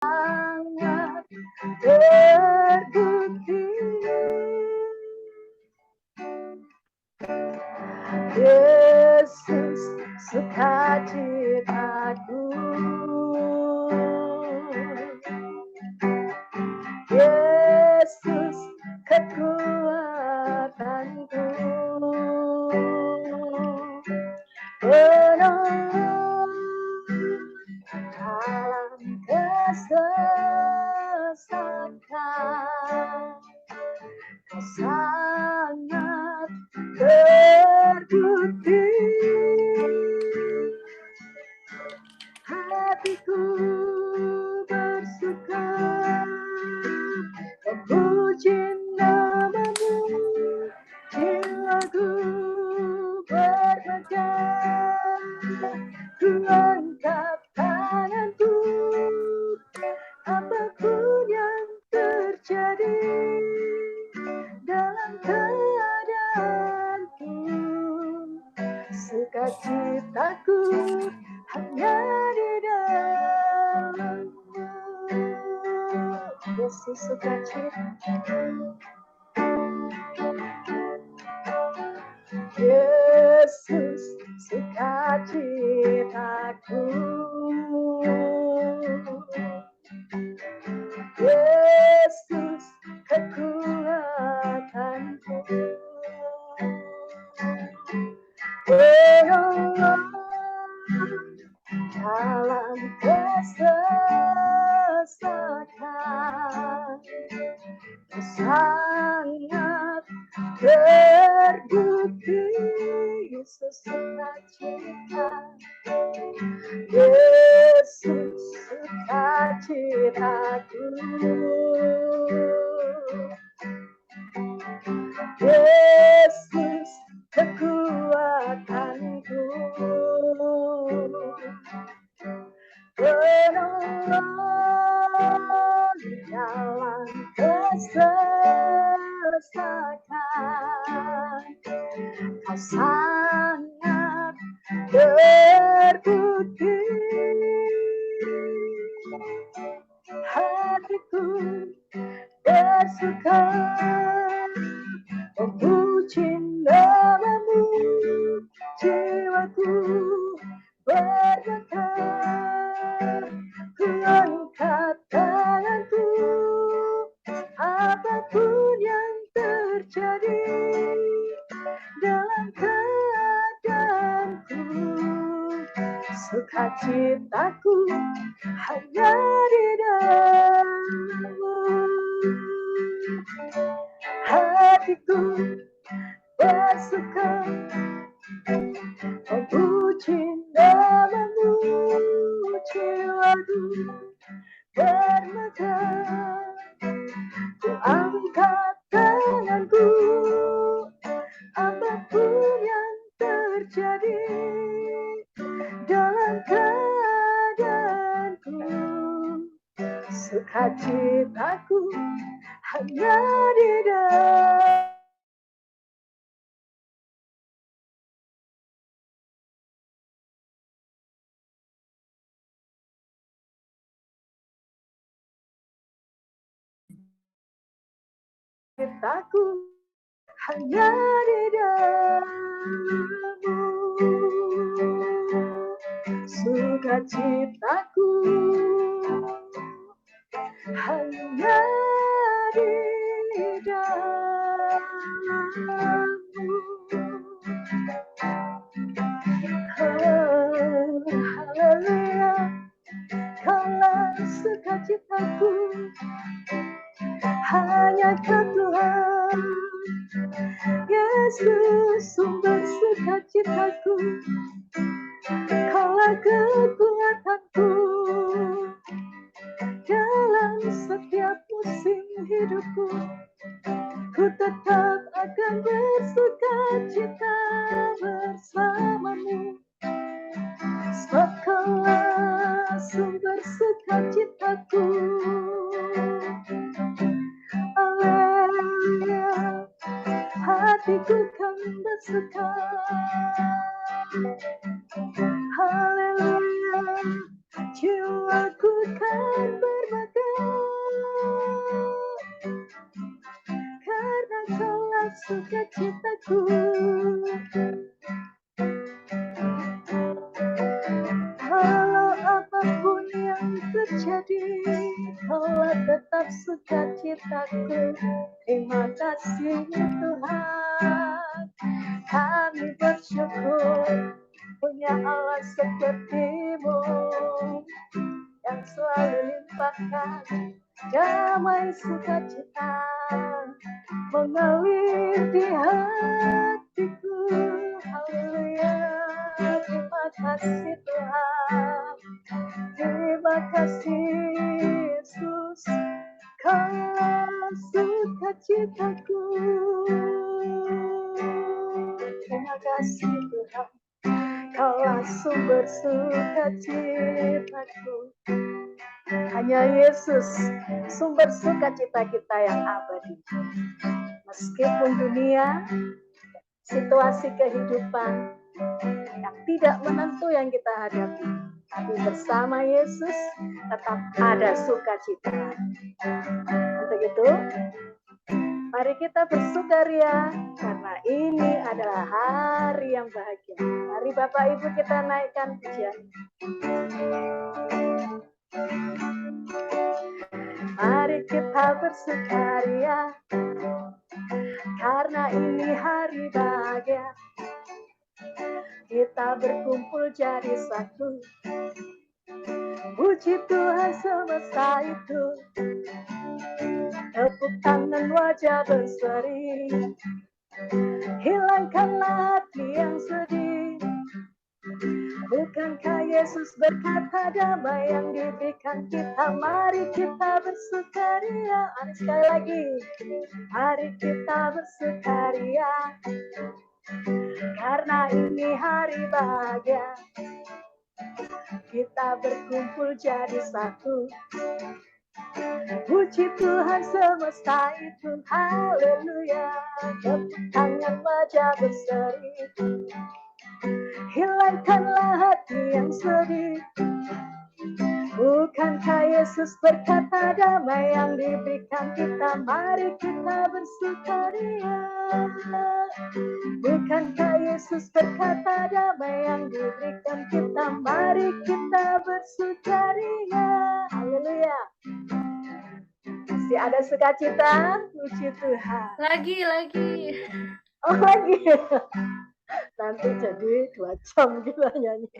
sangat terbukti. Yesus sukacitaku, Yesus kekuatanku, penolong dalam kesesakan, kau sangat terbukti. Hatiku bersuka memuji namamu, jiwaku bermegah, ku angkat tanganku, apapun yang terjadi dalam keadaanku, sukacitaku hanya di dalam-Mu. Yesus sukacita, Yesus sukacitaku, Yesus kekuatanku, penolong dalam kesesakan, sangat terbukti. Yesus sukacita, Yesus sukacitaku, Yesus kekuatanku, penolong dalam kesesakan, kau sangat terbukti. Hatiku bersuka memuji namamu, jiwaku bermegah, ku angkat tanganku, apapun yang terjadi dalam keadaanku, sukacitaku hanya di dalam-Mu. Hatiku bersuka memuji namamu, jiwaku bermegah, ku angkat tanganku, apapun yang terjadi dalam keadaanku, sukacitaku hanya di dalam. Sukacitaku hanya di dalam-Mu, sukacitaku hanya di dalam-Mu. Oh, haleluya, Kaulah sukacitaku, hanya Kau Tuhan. Yesus sumber sukacitaku, Kaulah kekuatanku dalam setiap musim hidupku. Ku tetap akan bersukacita bersamamu, sebab Kaulah sumber sukacitaku. Alleluia, hatiku kan bersuka. Haleluya, jiwaku kan bermegah. sukacitaku. Walau apapun yang terjadi, Kaulah tetap sukacitaku. Terima kasih Tuhan, kami bersyukur punya Allah seperti-Mu yang selalu limpahkan damai sukacita mengalir di hatiku. Haleluya, terima kasih Tuhan, terima kasih Yesus, Kaulah sukacitaku. Terima kasih Tuhan, Kaulah sumber sukacitaku. Hanya Yesus sumber sukacita kita yang abadi. Meskipun dunia, situasi kehidupan yang tidak menentu yang kita hadapi, tapi bersama Yesus tetap ada sukacita. Untuk itu, mari kita bersukaria karena ini adalah hari yang bahagia. Mari Bapak Ibu kita naikkan pujian. Mari kita bersukaria karena ini hari bahagia. Kita berkumpul jadi satu. Puji Tuhan semesta itu. Tepuk tangan wajah berseri. Hilangkanlah hati yang sedih. Bukankah Yesus berkata damai yang diberikan kita? Mari kita bersukaria. Sekali lagi. Mari kita bersukaria karena ini hari bahagia. Kita berkumpul jadi satu. Puji Tuhan semesta itu. Haleluya. Tepuk tangan wajah berseri. Hilangkanlah hati yang sedih. Bukankah Yesus berkata damai yang diberikan kita? Mari kita bersukaria. Bukankah Yesus berkata damai yang diberikan kita? Mari kita bersukaria. Haleluya. Masih ada sukacita? Puji Tuhan. Lagi. Oh lagi. Nanti jadi 2 jam kita nyanyi.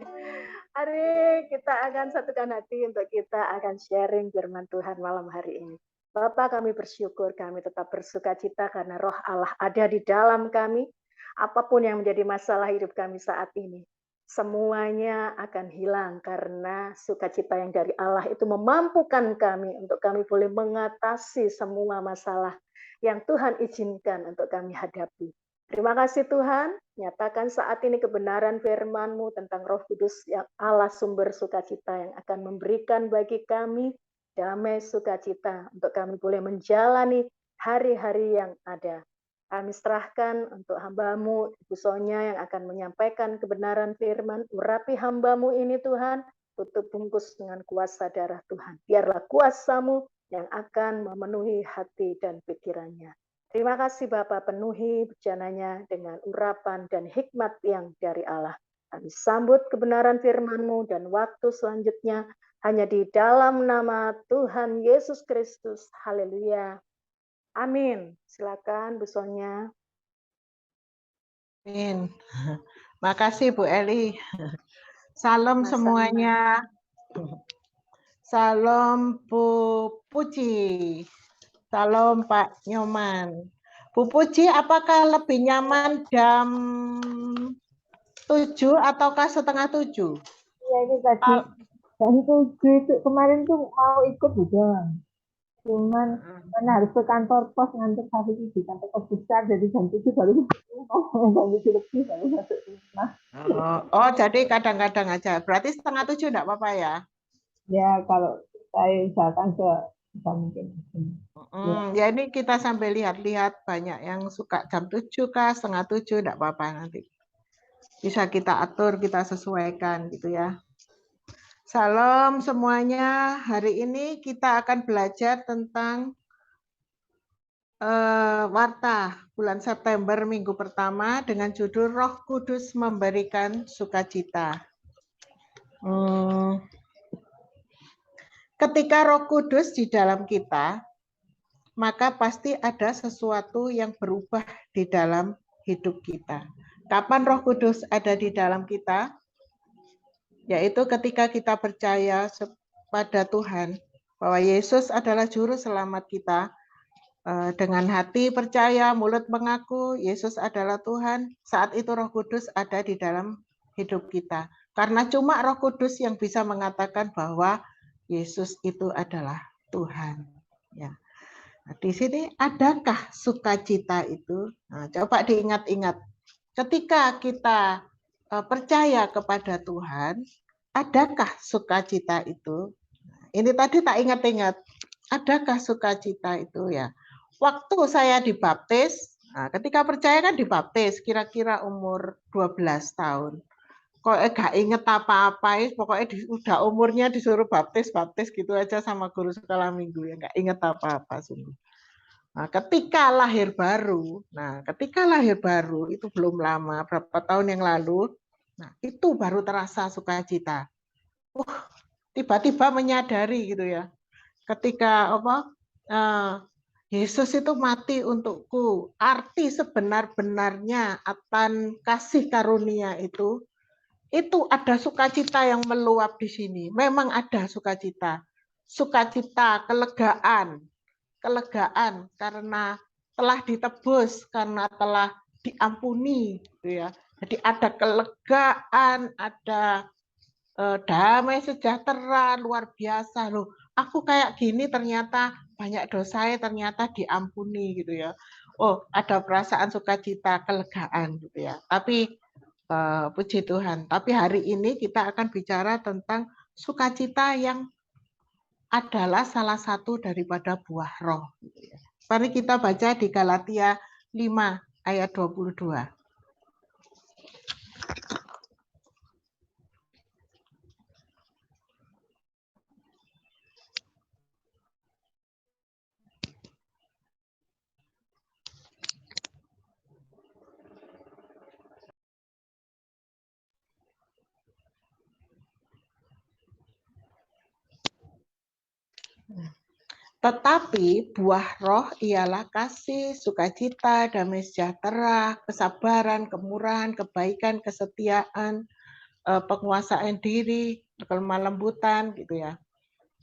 Hari kita akan satukan hati untuk kita akan sharing firman Tuhan malam hari ini. Bapa, kami bersyukur, kami tetap bersukacita karena roh Allah ada di dalam kami. Apapun yang menjadi masalah hidup kami saat ini, semuanya akan hilang karena sukacita yang dari Allah itu memampukan kami untuk kami boleh mengatasi semua masalah yang Tuhan izinkan untuk kami hadapi. Terima kasih Tuhan, nyatakan saat ini kebenaran firman-Mu tentang Roh Kudus yang Allah sumber sukacita yang akan memberikan bagi kami damai sukacita untuk kami boleh menjalani hari-hari yang ada. Kami serahkan untuk hamba-Mu, Ibu Sonya yang akan menyampaikan kebenaran firman, urapi hamba-Mu ini Tuhan, tutup bungkus dengan kuasa darah Tuhan. Biarlah kuasa-Mu yang akan memenuhi hati dan pikirannya. Terima kasih Bapak, penuhi bijananya dengan urapan dan hikmat yang dari Allah. Kami sambut kebenaran firman-Mu dan waktu selanjutnya hanya di dalam nama Tuhan Yesus Kristus. Haleluya. Amin. Silakan Bu Sonya. Amin. Makasih Bu Eli. Salam semuanya. Salam Bu Puji. Salam Pak Nyoman. Bu Puji, apakah lebih nyaman jam 7 ataukah setengah 7? Ya ini tadi jam 7 itu kemarin tuh mau ikut juga. Cuman karena harus ke kantor pos ngantuk hari itu di kantor pos besar, jadi jam 7 baru jam 7 lebih baru masuk rumah. Oh, jadi kadang-kadang aja. Berarti setengah 7 enggak apa-apa ya? Ya, kalau saya usahakan bisa mungkin. Ya ini kita sambil lihat-lihat banyak yang suka jam 7 kah, setengah 7 enggak apa-apa nanti. Bisa kita atur, kita sesuaikan gitu ya. Salam Iya. semuanya. Salam. Semuanya, hari ini kita akan belajar tentang Warta bulan September minggu pertama dengan judul Roh Kudus memberikan sukacita. Ketika Roh Kudus di dalam kita, maka pasti ada sesuatu yang berubah di dalam hidup kita. Kapan Roh Kudus ada di dalam kita? Yaitu ketika kita percaya pada Tuhan bahwa Yesus adalah juru selamat kita. Dengan hati percaya, mulut mengaku Yesus adalah Tuhan, saat itu Roh Kudus ada di dalam hidup kita. Karena cuma Roh Kudus yang bisa mengatakan bahwa Yesus itu adalah Tuhan. Ya. Nah, di sini adakah sukacita itu? Nah, coba diingat-ingat. Ketika kita percaya kepada Tuhan, adakah sukacita itu? Ini tadi tak ingat-ingat. Adakah sukacita itu ya? Waktu saya dibaptis, nah ketika percaya kan dibaptis, kira-kira umur 12 tahun. Kok gak inget apa-apa, pokoknya udah umurnya disuruh baptis gitu aja sama guru sekolah minggu ya, gak inget apa-apa sungguh. Nah, ketika lahir baru itu belum lama, berapa tahun yang lalu, nah itu baru terasa sukacita. Tiba-tiba menyadari gitu ya. Ketika Yesus itu mati untukku. Arti sebenar-benarnya akan kasih karunia itu ada sukacita yang meluap di sini. Memang ada sukacita. Sukacita, kelegaan karena telah ditebus, karena telah diampuni gitu ya. Jadi ada kelegaan, ada damai sejahtera luar biasa loh. Aku kayak gini ternyata banyak dosanya ternyata diampuni gitu ya. Oh, ada perasaan sukacita, kelegaan gitu ya. Tapi puji Tuhan. Tapi hari ini kita akan bicara tentang sukacita yang adalah salah satu daripada buah roh. Gitu ya. Mari kita baca di Galatia 5 ayat 22. Tetapi buah roh ialah kasih, sukacita, damai sejahtera, kesabaran, kemurahan, kebaikan, kesetiaan, penguasaan diri, kelemah lembutan, gitu ya.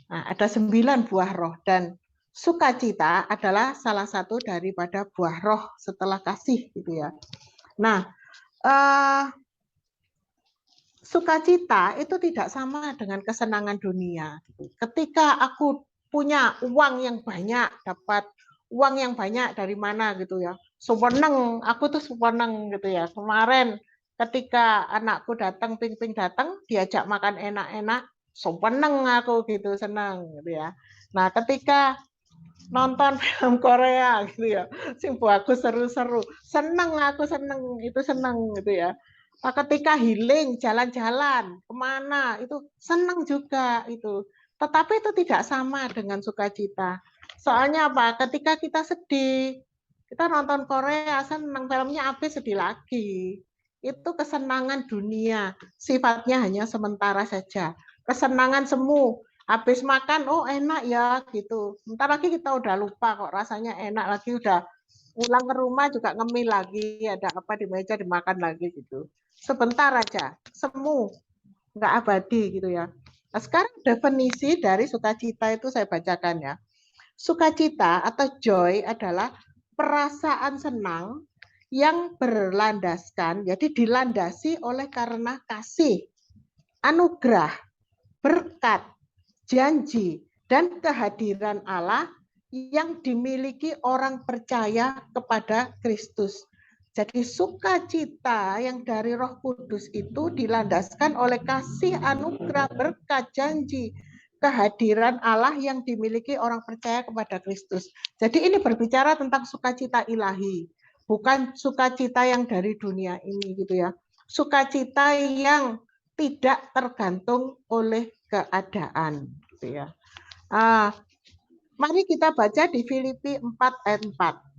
Nah, ada 9 buah roh dan sukacita adalah salah satu daripada buah roh setelah kasih, gitu ya. Nah, sukacita itu tidak sama dengan kesenangan dunia. Ketika aku punya uang yang banyak, dapat uang yang banyak dari mana gitu ya. Seweneng, aku tuh seweneng gitu ya. Kemarin ketika anakku datang, ping-ping datang, diajak makan enak-enak, seweneng aku gitu, senang gitu ya. Nah, ketika nonton film Korea gitu ya, sing bagus seru-seru, seneng aku seneng, itu seneng gitu ya. Ketika healing, jalan-jalan, kemana, itu seneng juga itu. Tetapi itu tidak sama dengan sukacita. Soalnya apa? Ketika kita sedih, kita nonton Korea, senang filmnya habis sedih lagi. Itu kesenangan dunia, sifatnya hanya sementara saja. Kesenangan semu, habis makan, oh enak ya gitu. Bentar lagi kita udah lupa kok rasanya enak lagi, udah pulang ke rumah juga ngemil lagi, ada apa di meja dimakan lagi gitu. Sebentar aja, semu, nggak abadi gitu ya. Nah, sekarang definisi dari sukacita itu saya bacakan ya. Sukacita atau joy adalah perasaan senang yang berlandaskan, jadi dilandasi oleh karena kasih, anugerah, berkat, janji, dan kehadiran Allah yang dimiliki orang percaya kepada Kristus. Jadi sukacita yang dari Roh Kudus itu dilandaskan oleh kasih, anugerah, berkat, janji, kehadiran Allah yang dimiliki orang percaya kepada Kristus. Jadi ini berbicara tentang sukacita ilahi, bukan sukacita yang dari dunia ini gitu ya. Sukacita yang tidak tergantung oleh keadaan gitu ya. Mari kita baca di Filipi 4 ayat 4.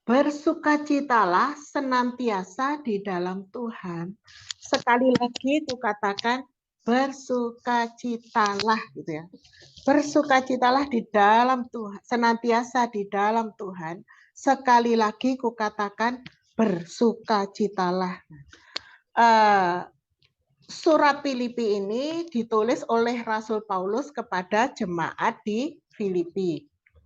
Bersukacitalah senantiasa di dalam Tuhan. Sekali lagi kukatakan bersukacitalah gitu ya. Bersukacitalah di dalam Tuhan, senantiasa di dalam Tuhan. Sekali lagi kukatakan bersukacitalah. Surat Filipi ini ditulis oleh Rasul Paulus kepada jemaat di Filipi.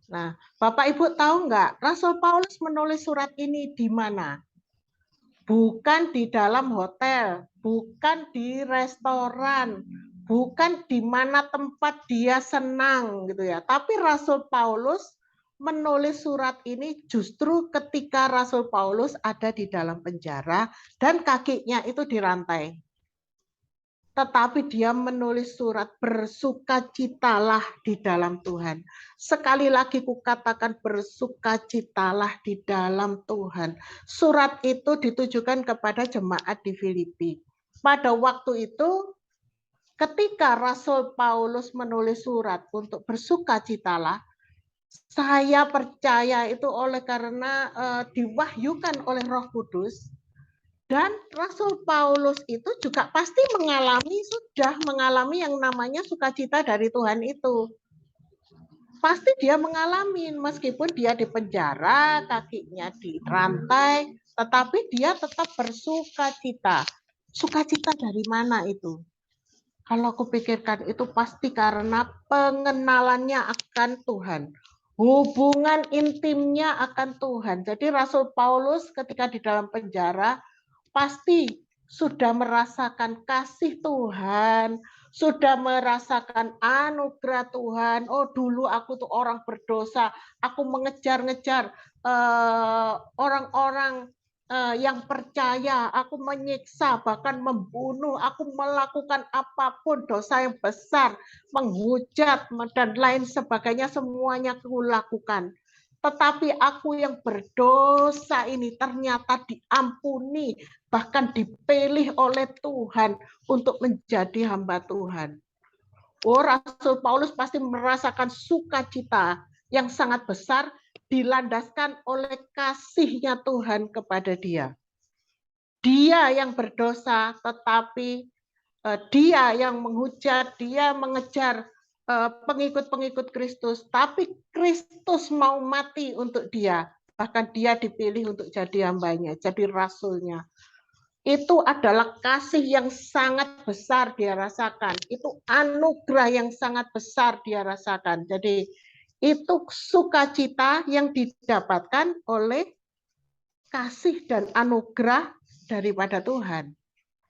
Nah, Bapak Ibu tahu nggak, Rasul Paulus menulis surat ini di mana? Bukan di dalam hotel, bukan di restoran, bukan di mana tempat dia senang gitu ya. Tapi Rasul Paulus menulis surat ini justru ketika Rasul Paulus ada di dalam penjara dan kakinya itu dirantai. Tetapi dia menulis surat bersukacitalah di dalam Tuhan. Sekali lagi kukatakan bersukacitalah di dalam Tuhan. Surat itu ditujukan kepada jemaat di Filipi. Pada waktu itu ketika Rasul Paulus menulis surat untuk bersukacitalah, saya percaya itu oleh karena diwahyukan oleh Roh Kudus. Dan Rasul Paulus itu juga pasti sudah mengalami yang namanya sukacita dari Tuhan itu. Pasti dia mengalami, meskipun dia di penjara, kakinya dirantai, tetapi dia tetap bersukacita. Sukacita dari mana itu? Kalau aku pikirkan itu pasti karena pengenalannya akan Tuhan. Hubungan intimnya akan Tuhan. Jadi Rasul Paulus ketika di dalam penjara, pasti sudah merasakan kasih Tuhan, sudah merasakan anugerah Tuhan. Oh, dulu aku tuh orang berdosa, aku mengejar-ngejar orang-orang yang percaya, aku menyiksa, bahkan membunuh, aku melakukan apapun dosa yang besar, menghujat dan lain sebagainya, semuanya aku lakukan. Tetapi aku yang berdosa ini ternyata diampuni, bahkan dipilih oleh Tuhan untuk menjadi hamba Tuhan. Oh, Rasul Paulus pasti merasakan sukacita yang sangat besar dilandaskan oleh kasihnya Tuhan kepada dia. Dia yang berdosa, tetapi dia yang menghujat, dia mengejar pengikut-pengikut Kristus, tapi Kristus mau mati untuk dia. Bahkan dia dipilih untuk jadi hambanya, jadi rasulnya. Itu adalah kasih yang sangat besar dia rasakan. Itu anugerah yang sangat besar dia rasakan. Jadi itu sukacita yang didapatkan oleh kasih dan anugerah daripada Tuhan.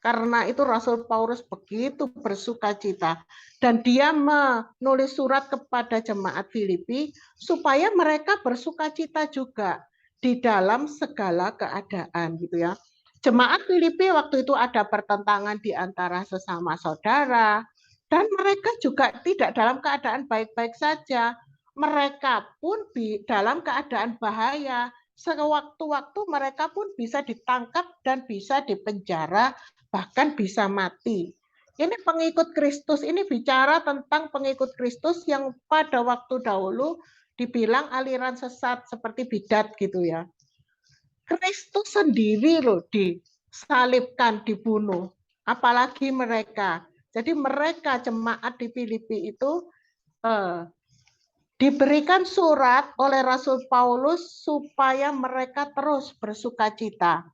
Karena itu Rasul Paulus begitu bersukacita dan dia menulis surat kepada jemaat Filipi supaya mereka bersukacita juga di dalam segala keadaan gitu ya. Jemaat Filipi waktu itu ada pertentangan di antara sesama saudara dan mereka juga tidak dalam keadaan baik-baik saja. Mereka pun dalam keadaan bahaya. Sewaktu-waktu mereka pun bisa ditangkap dan bisa dipenjara, bahkan bisa mati. Ini pengikut Kristus, ini bicara tentang pengikut Kristus yang pada waktu dahulu dibilang aliran sesat seperti bidat gitu ya. Kristus sendiri loh disalibkan, dibunuh. Apalagi mereka. Jadi mereka jemaat di Filipi itu diberikan surat oleh Rasul Paulus supaya mereka terus bersukacita.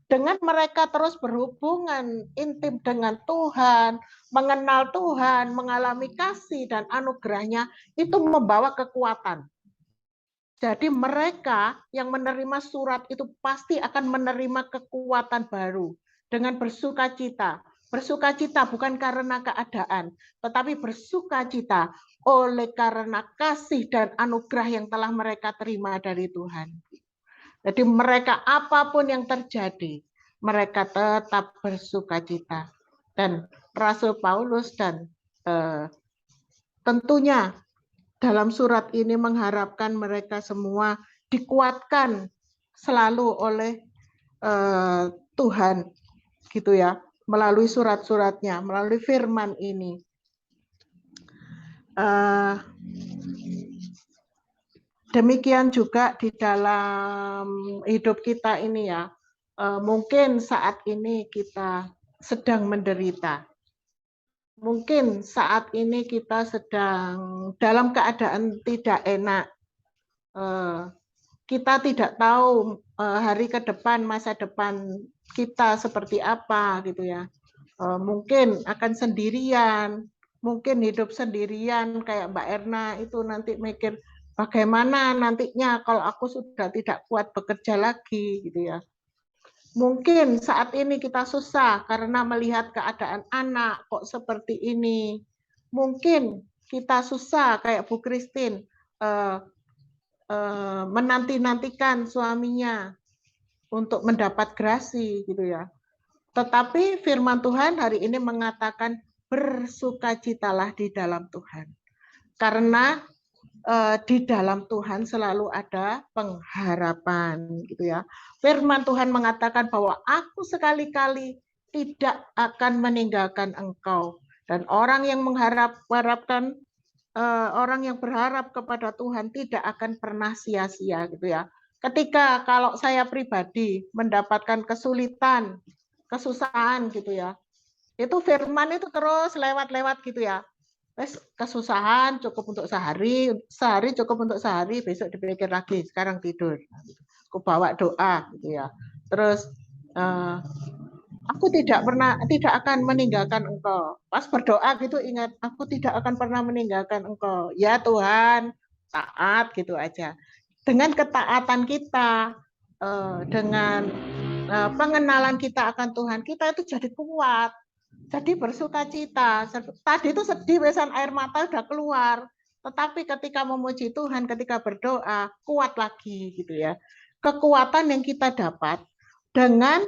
Dengan mereka terus berhubungan intim dengan Tuhan, mengenal Tuhan, mengalami kasih dan anugerahnya, itu membawa kekuatan. Jadi mereka yang menerima surat itu pasti akan menerima kekuatan baru dengan bersukacita. Bersukacita bukan karena keadaan, tetapi bersukacita oleh karena kasih dan anugerah yang telah mereka terima dari Tuhan. Jadi mereka apapun yang terjadi, mereka tetap bersukacita. Dan Rasul Paulus dan tentunya dalam surat ini mengharapkan mereka semua dikuatkan selalu oleh Tuhan, gitu ya, melalui surat-suratnya, melalui firman ini. Demikian juga di dalam hidup kita ini ya, mungkin saat ini kita sedang menderita. Mungkin saat ini kita sedang dalam keadaan tidak enak. Kita tidak tahu hari ke depan, masa depan kita seperti apa gitu ya. Mungkin akan sendirian, mungkin hidup sendirian kayak Mbak Erna itu nanti mikir bagaimana nantinya kalau aku sudah tidak kuat bekerja lagi gitu ya. Mungkin saat ini kita susah karena melihat keadaan anak kok seperti ini. Mungkin kita susah kayak Bu Christine menanti-nantikan suaminya untuk mendapat grasi gitu ya. Tetapi firman Tuhan hari ini mengatakan bersukacitalah di dalam Tuhan. Karena di dalam Tuhan selalu ada pengharapan gitu ya. Firman Tuhan mengatakan bahwa aku sekali-kali tidak akan meninggalkan engkau, dan orang yang mengharapkan orang yang berharap kepada Tuhan tidak akan pernah sia-sia gitu ya. Ketika kalau saya pribadi mendapatkan kesulitan, kesusahan gitu ya, itu firman itu terus lewat-lewat gitu ya. Kesusahan cukup untuk sehari, sehari cukup untuk sehari, besok dipikir lagi, sekarang tidur. Aku bawa doa gitu ya. Terus aku tidak akan meninggalkan engkau. Pas berdoa gitu ingat, aku tidak akan pernah meninggalkan engkau. Ya Tuhan, taat gitu aja. Dengan ketaatan kita, dengan pengenalan kita akan Tuhan, kita itu jadi kuat. Jadi bersuka cita. Tadi itu sedih, besan air mata udah keluar. Tetapi ketika memuji Tuhan, ketika berdoa, kuat lagi gitu ya. Kekuatan yang kita dapat dengan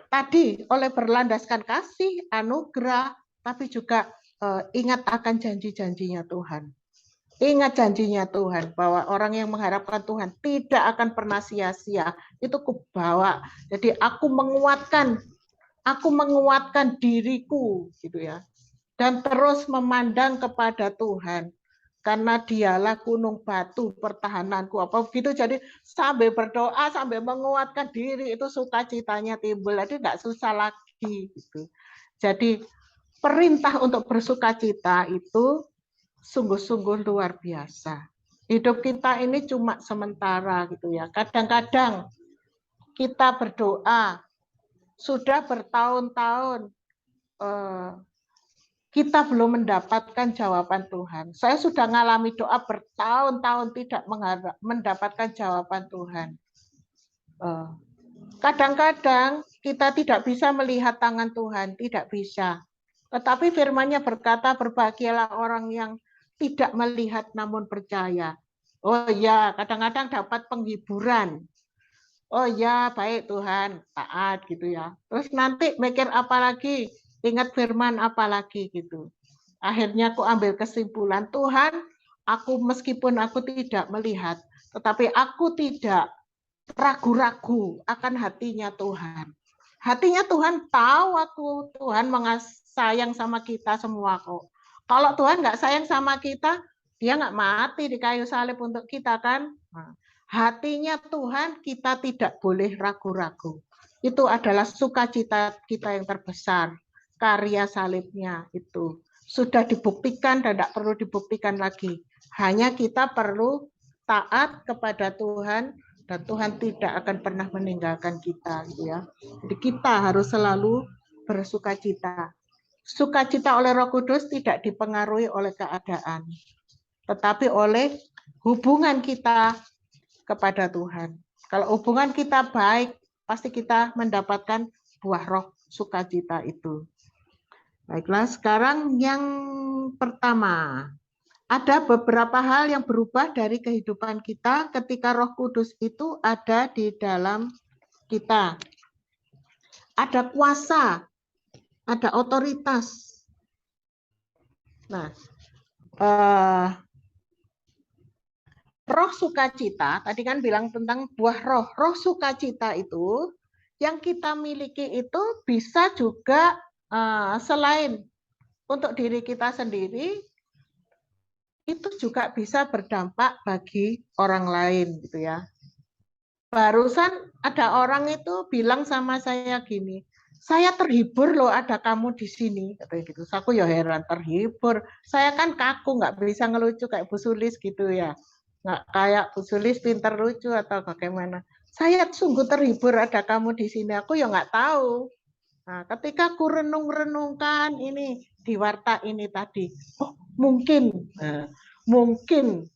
tadi oleh berlandaskan kasih, anugerah, tapi juga ingat akan janji-janjinya Tuhan. Ingat janjinya Tuhan bahwa orang yang mengharapkan Tuhan tidak akan pernah sia-sia. Itu kubawa. Jadi aku menguatkan diriku gitu ya, dan terus memandang kepada Tuhan karena dialah gunung batu pertahananku apa begitu. Jadi sambil berdoa sambil menguatkan diri itu sukacitanya timbul, jadi nggak susah lagi gitu. Jadi perintah untuk bersukacita itu sungguh-sungguh luar biasa. Hidup kita ini cuma sementara gitu ya. Kadang-kadang kita berdoa sudah bertahun-tahun kita belum mendapatkan jawaban Tuhan. Saya sudah mengalami doa bertahun-tahun tidak mendapatkan jawaban Tuhan. Kadang-kadang kita tidak bisa melihat tangan Tuhan, tidak bisa. Tetapi firman-Nya berkata, berbahagialah orang yang tidak melihat namun percaya. Oh ya, kadang-kadang dapat penghiburan. Oh ya, baik Tuhan, taat gitu ya. Terus nanti mikir apa lagi, ingat firman apa lagi gitu. Akhirnya aku ambil kesimpulan, Tuhan, aku meskipun aku tidak melihat, tetapi aku tidak ragu-ragu akan hatinya Tuhan. Hatinya Tuhan tahu aku, Tuhan sayang sama kita semua kok. Kalau Tuhan nggak sayang sama kita, dia nggak mati di kayu salib untuk kita kan. Nah, hatinya Tuhan kita tidak boleh ragu-ragu. Itu adalah sukacita kita yang terbesar. Karya salibnya itu sudah dibuktikan dan tidak perlu dibuktikan lagi. Hanya kita perlu taat kepada Tuhan dan Tuhan tidak akan pernah meninggalkan kita gitu ya. Jadi kita harus selalu bersukacita. Sukacita oleh Roh Kudus tidak dipengaruhi oleh keadaan, tetapi oleh hubungan kita kepada Tuhan. Kalau hubungan kita baik, pasti kita mendapatkan buah roh sukacita itu. Baiklah, sekarang yang pertama. Ada beberapa hal yang berubah dari kehidupan kita ketika Roh Kudus itu ada di dalam kita. Ada kuasa, ada otoritas. Nah, roh sukacita, tadi kan bilang tentang buah roh. Roh sukacita itu yang kita miliki itu bisa juga selain untuk diri kita sendiri, itu juga bisa berdampak bagi orang lain gitu ya. Barusan ada orang itu bilang sama saya gini, saya terhibur loh ada kamu di sini, katanya gitu. Aku ya heran, terhibur. Saya kan kaku, nggak bisa ngelucu kayak Bu Sulis gitu ya. Nggak kayak Bu Sulis pinter lucu atau bagaimana. Saya sungguh terhibur ada kamu di sini. Aku ya nggak tahu. Nah, ketika aku renung-renungkan ini di warta ini tadi, oh mungkin, mungkin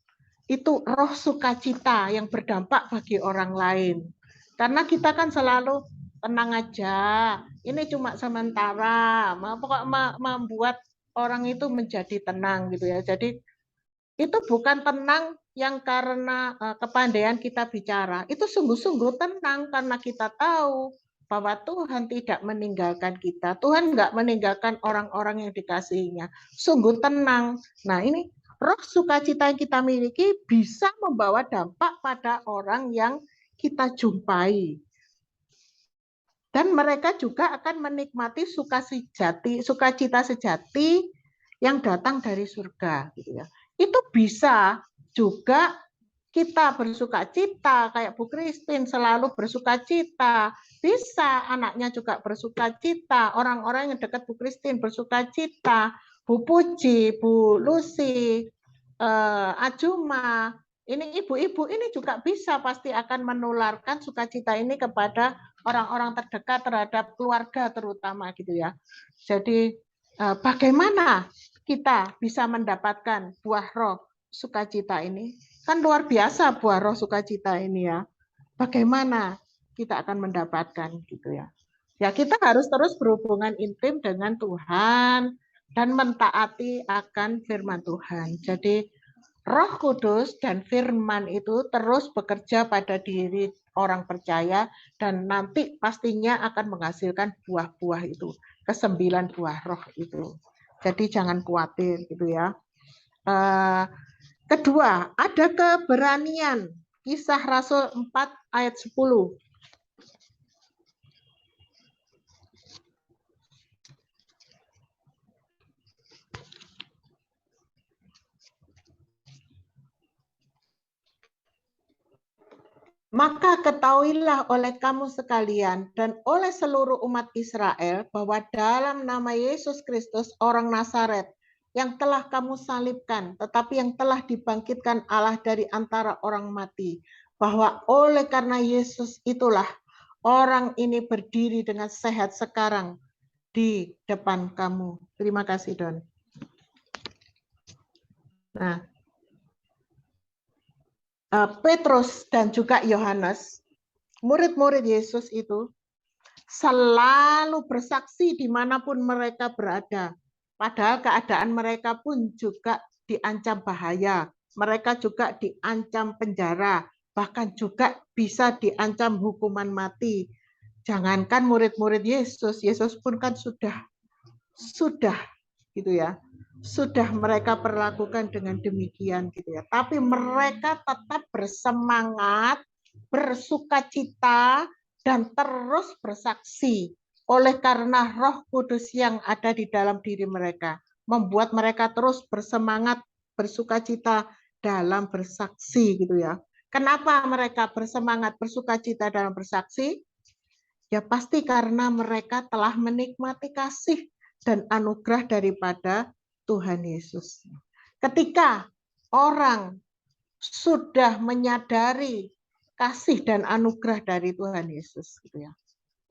itu roh sukacita yang berdampak bagi orang lain. Karena kita kan selalu tenang aja, ini cuma sementara, pokoknya membuat orang itu menjadi tenang gitu ya. Jadi itu bukan tenang yang karena kepandaian kita bicara, itu sungguh-sungguh tenang karena kita tahu bahwa Tuhan tidak meninggalkan kita, Tuhan nggak meninggalkan orang-orang yang dikasihinya, sungguh tenang. Nah ini roh sukacita yang kita miliki bisa membawa dampak pada orang yang kita jumpai. Dan mereka juga akan menikmati sukacita sejati yang datang dari surga. Gitu ya. Itu bisa juga kita bersukacita, kayak Bu Christine selalu bersukacita. Bisa anaknya juga bersukacita, orang-orang yang dekat Bu Christine bersukacita, Bu Puji, Bu Lucy, Ajuma, ini ibu-ibu ini juga bisa pasti akan menularkan sukacita ini kepada orang-orang terdekat terhadap keluarga terutama gitu ya. Jadi bagaimana kita bisa mendapatkan buah roh sukacita ini? Kan luar biasa buah roh sukacita ini ya. Bagaimana kita akan mendapatkan gitu ya. Ya kita harus terus berhubungan intim dengan Tuhan dan mentaati akan firman Tuhan. Jadi Roh Kudus dan firman itu terus bekerja pada diri orang percaya dan nanti pastinya akan menghasilkan buah-buah itu, ke-9 buah roh itu. Jadi jangan khawatir gitu ya. Kedua, ada keberanian. Kisah Rasul 4 ayat 10. Maka ketahuilah oleh kamu sekalian dan oleh seluruh umat Israel bahwa dalam nama Yesus Kristus orang Nazaret yang telah kamu salibkan, tetapi yang telah dibangkitkan Allah dari antara orang mati, bahwa oleh karena Yesus itulah orang ini berdiri dengan sehat sekarang di depan kamu. Terima kasih, Don. Nah, Petrus dan juga Yohanes, murid-murid Yesus itu selalu bersaksi dimanapun mereka berada. Padahal keadaan mereka pun juga diancam bahaya. Mereka juga diancam penjara. Bahkan juga bisa diancam hukuman mati. Jangankan murid-murid Yesus, Yesus pun kan sudah gitu ya. Sudah mereka perlakukan dengan demikian gitu ya. Tapi mereka tetap bersemangat, bersukacita, dan terus bersaksi oleh karena Roh Kudus yang ada di dalam diri mereka. Membuat mereka terus bersemangat, bersukacita dalam bersaksi gitu ya. Kenapa mereka bersemangat, bersukacita dalam bersaksi? Ya pasti karena mereka telah menikmati kasih dan anugerah daripada Tuhan Yesus. Ketika orang sudah menyadari kasih dan anugerah dari Tuhan Yesus, gitu ya.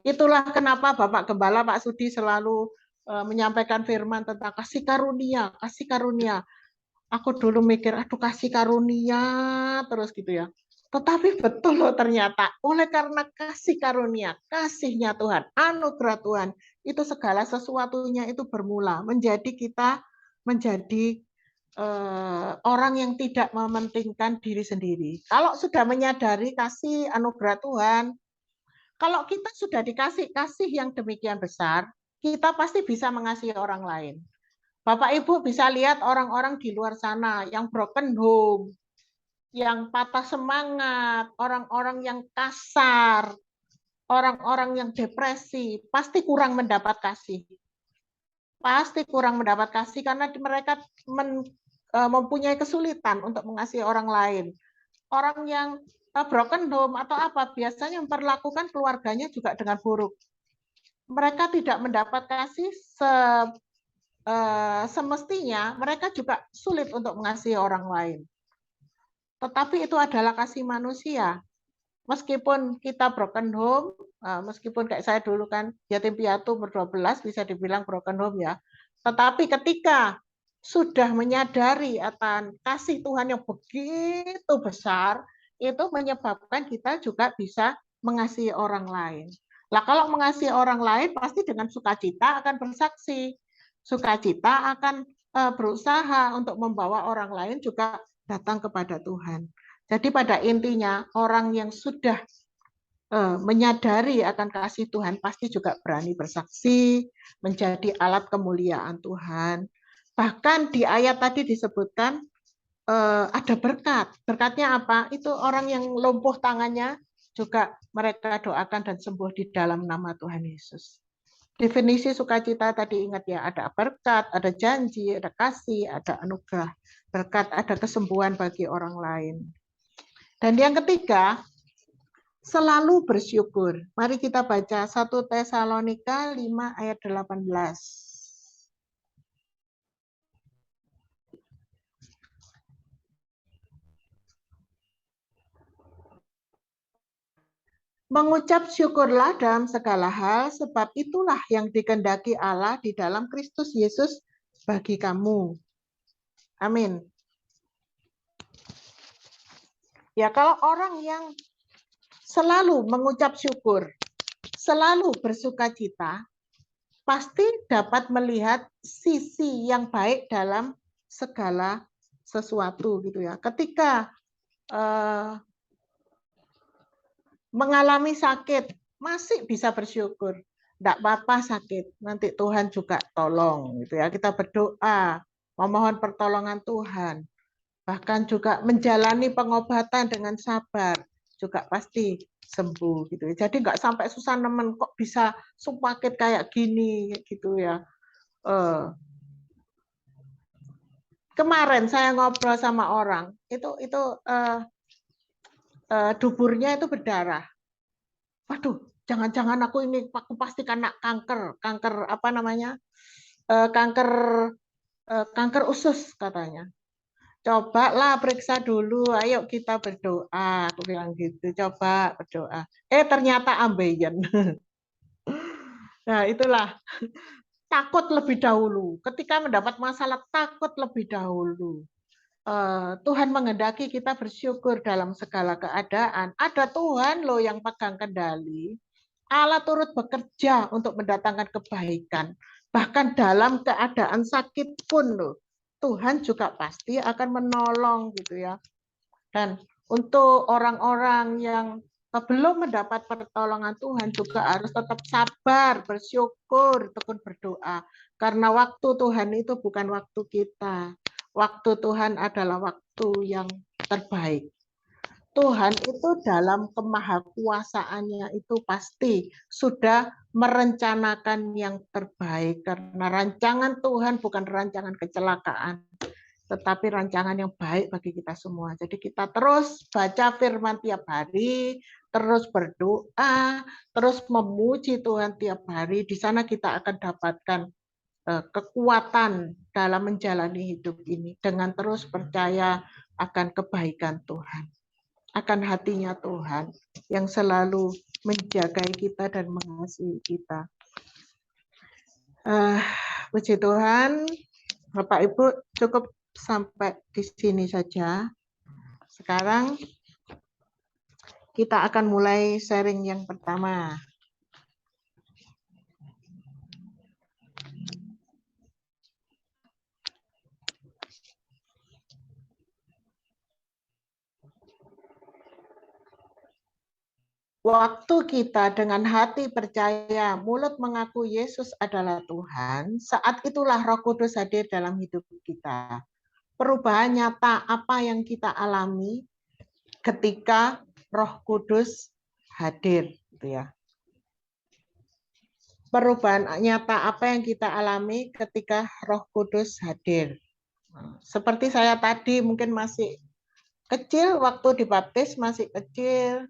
Itulah kenapa Bapak Gembala Pak Sudi selalu menyampaikan firman tentang kasih karunia, kasih karunia. Aku dulu mikir, aduh kasih karunia terus gitu ya. Tetapi betul loh ternyata, oleh karena kasih karunia, kasihnya Tuhan, anugerah Tuhan, itu segala sesuatunya itu bermula, menjadi kita menjadi orang yang tidak mementingkan diri sendiri. Kalau sudah menyadari kasih anugerah Tuhan, kalau kita sudah dikasih kasih yang demikian besar, kita pasti bisa mengasihi orang lain. Bapak Ibu bisa lihat orang-orang di luar sana yang broken home, yang patah semangat, orang-orang yang kasar, orang-orang yang depresi, pasti kurang mendapat kasih. Pasti kurang mendapat kasih karena mereka mempunyai kesulitan untuk mengasihi orang lain. Orang yang broken home atau apa, biasanya memperlakukan keluarganya juga dengan buruk. Mereka tidak mendapat kasih semestinya, mereka juga sulit untuk mengasihi orang lain. Tetapi itu adalah kasih manusia. Meskipun kita broken home, meskipun kayak saya dulu kan yatim piatu ber-12 bisa dibilang broken home ya. Tetapi ketika sudah menyadari akan kasih Tuhan yang begitu besar, itu menyebabkan kita juga bisa mengasihi orang lain. Lah kalau mengasihi orang lain pasti dengan sukacita akan bersaksi. Sukacita akan berusaha untuk membawa orang lain juga datang kepada Tuhan. Jadi pada intinya orang yang sudah menyadari akan kasih Tuhan pasti juga berani bersaksi, menjadi alat kemuliaan Tuhan. Bahkan di ayat tadi disebutkan ada berkat. Berkatnya apa? Itu orang yang lumpuh tangannya juga mereka doakan dan sembuh di dalam nama Tuhan Yesus. Definisi sukacita tadi ingat ya, ada berkat, ada janji, ada kasih, ada anugerah. Berkat ada kesembuhan bagi orang lain. Dan yang ketiga, selalu bersyukur. Mari kita baca 1 Tesalonika 5 ayat 18. Mengucap syukurlah dalam segala hal, sebab itulah yang dikehendaki Allah di dalam Kristus Yesus bagi kamu. Amin. Ya, kalau orang yang selalu mengucap syukur, selalu bersukacita, pasti dapat melihat sisi yang baik dalam segala sesuatu gitu ya. Ketika mengalami sakit, masih bisa bersyukur. Tidak apa-apa sakit, nanti Tuhan juga tolong gitu ya. Kita berdoa, memohon pertolongan Tuhan. Bahkan juga menjalani pengobatan dengan sabar, juga pasti sembuh gitu ya. Jadi nggak sampai susah nemen kok bisa sakit kayak gini gitu ya. Kemarin saya ngobrol sama orang, itu duburnya itu berdarah. Waduh, jangan-jangan aku pasti kena kanker apa namanya? Kanker usus katanya. Cobalah periksa dulu, ayo kita berdoa. Aku bilang gitu, coba berdoa. Ternyata ambeien. Nah, itulah takut lebih dahulu. Ketika mendapat masalah, takut lebih dahulu. Tuhan menghendaki kita bersyukur dalam segala keadaan. Ada Tuhan loh yang pegang kendali. Allah turut bekerja untuk mendatangkan kebaikan. Bahkan dalam keadaan sakit pun loh, Tuhan juga pasti akan menolong gitu ya. Dan untuk orang-orang yang belum mendapat pertolongan Tuhan juga harus tetap sabar, bersyukur, tekun berdoa. Karena waktu Tuhan itu bukan waktu kita. Waktu Tuhan adalah waktu yang terbaik. Tuhan itu dalam kemahakuasaannya itu pasti sudah merencanakan yang terbaik. Karena rancangan Tuhan bukan rancangan kecelakaan, tetapi rancangan yang baik bagi kita semua. Jadi kita terus baca firman tiap hari, terus berdoa, terus memuji Tuhan tiap hari. Di sana kita akan dapatkan kekuatan dalam menjalani hidup ini dengan terus percaya akan kebaikan Tuhan, akan hatinya Tuhan yang selalu menjaga kita dan mengasihi kita. Puji Tuhan, Bapak Ibu cukup sampai di sini saja. Sekarang kita akan mulai sharing yang pertama. Waktu kita dengan hati percaya, mulut mengaku Yesus adalah Tuhan, saat itulah Roh Kudus hadir dalam hidup kita. Perubahan nyata apa yang kita alami ketika Roh Kudus hadir, gitu ya. Perubahan nyata apa yang kita alami ketika Roh Kudus hadir. Seperti saya tadi mungkin masih kecil, waktu dibaptis masih kecil.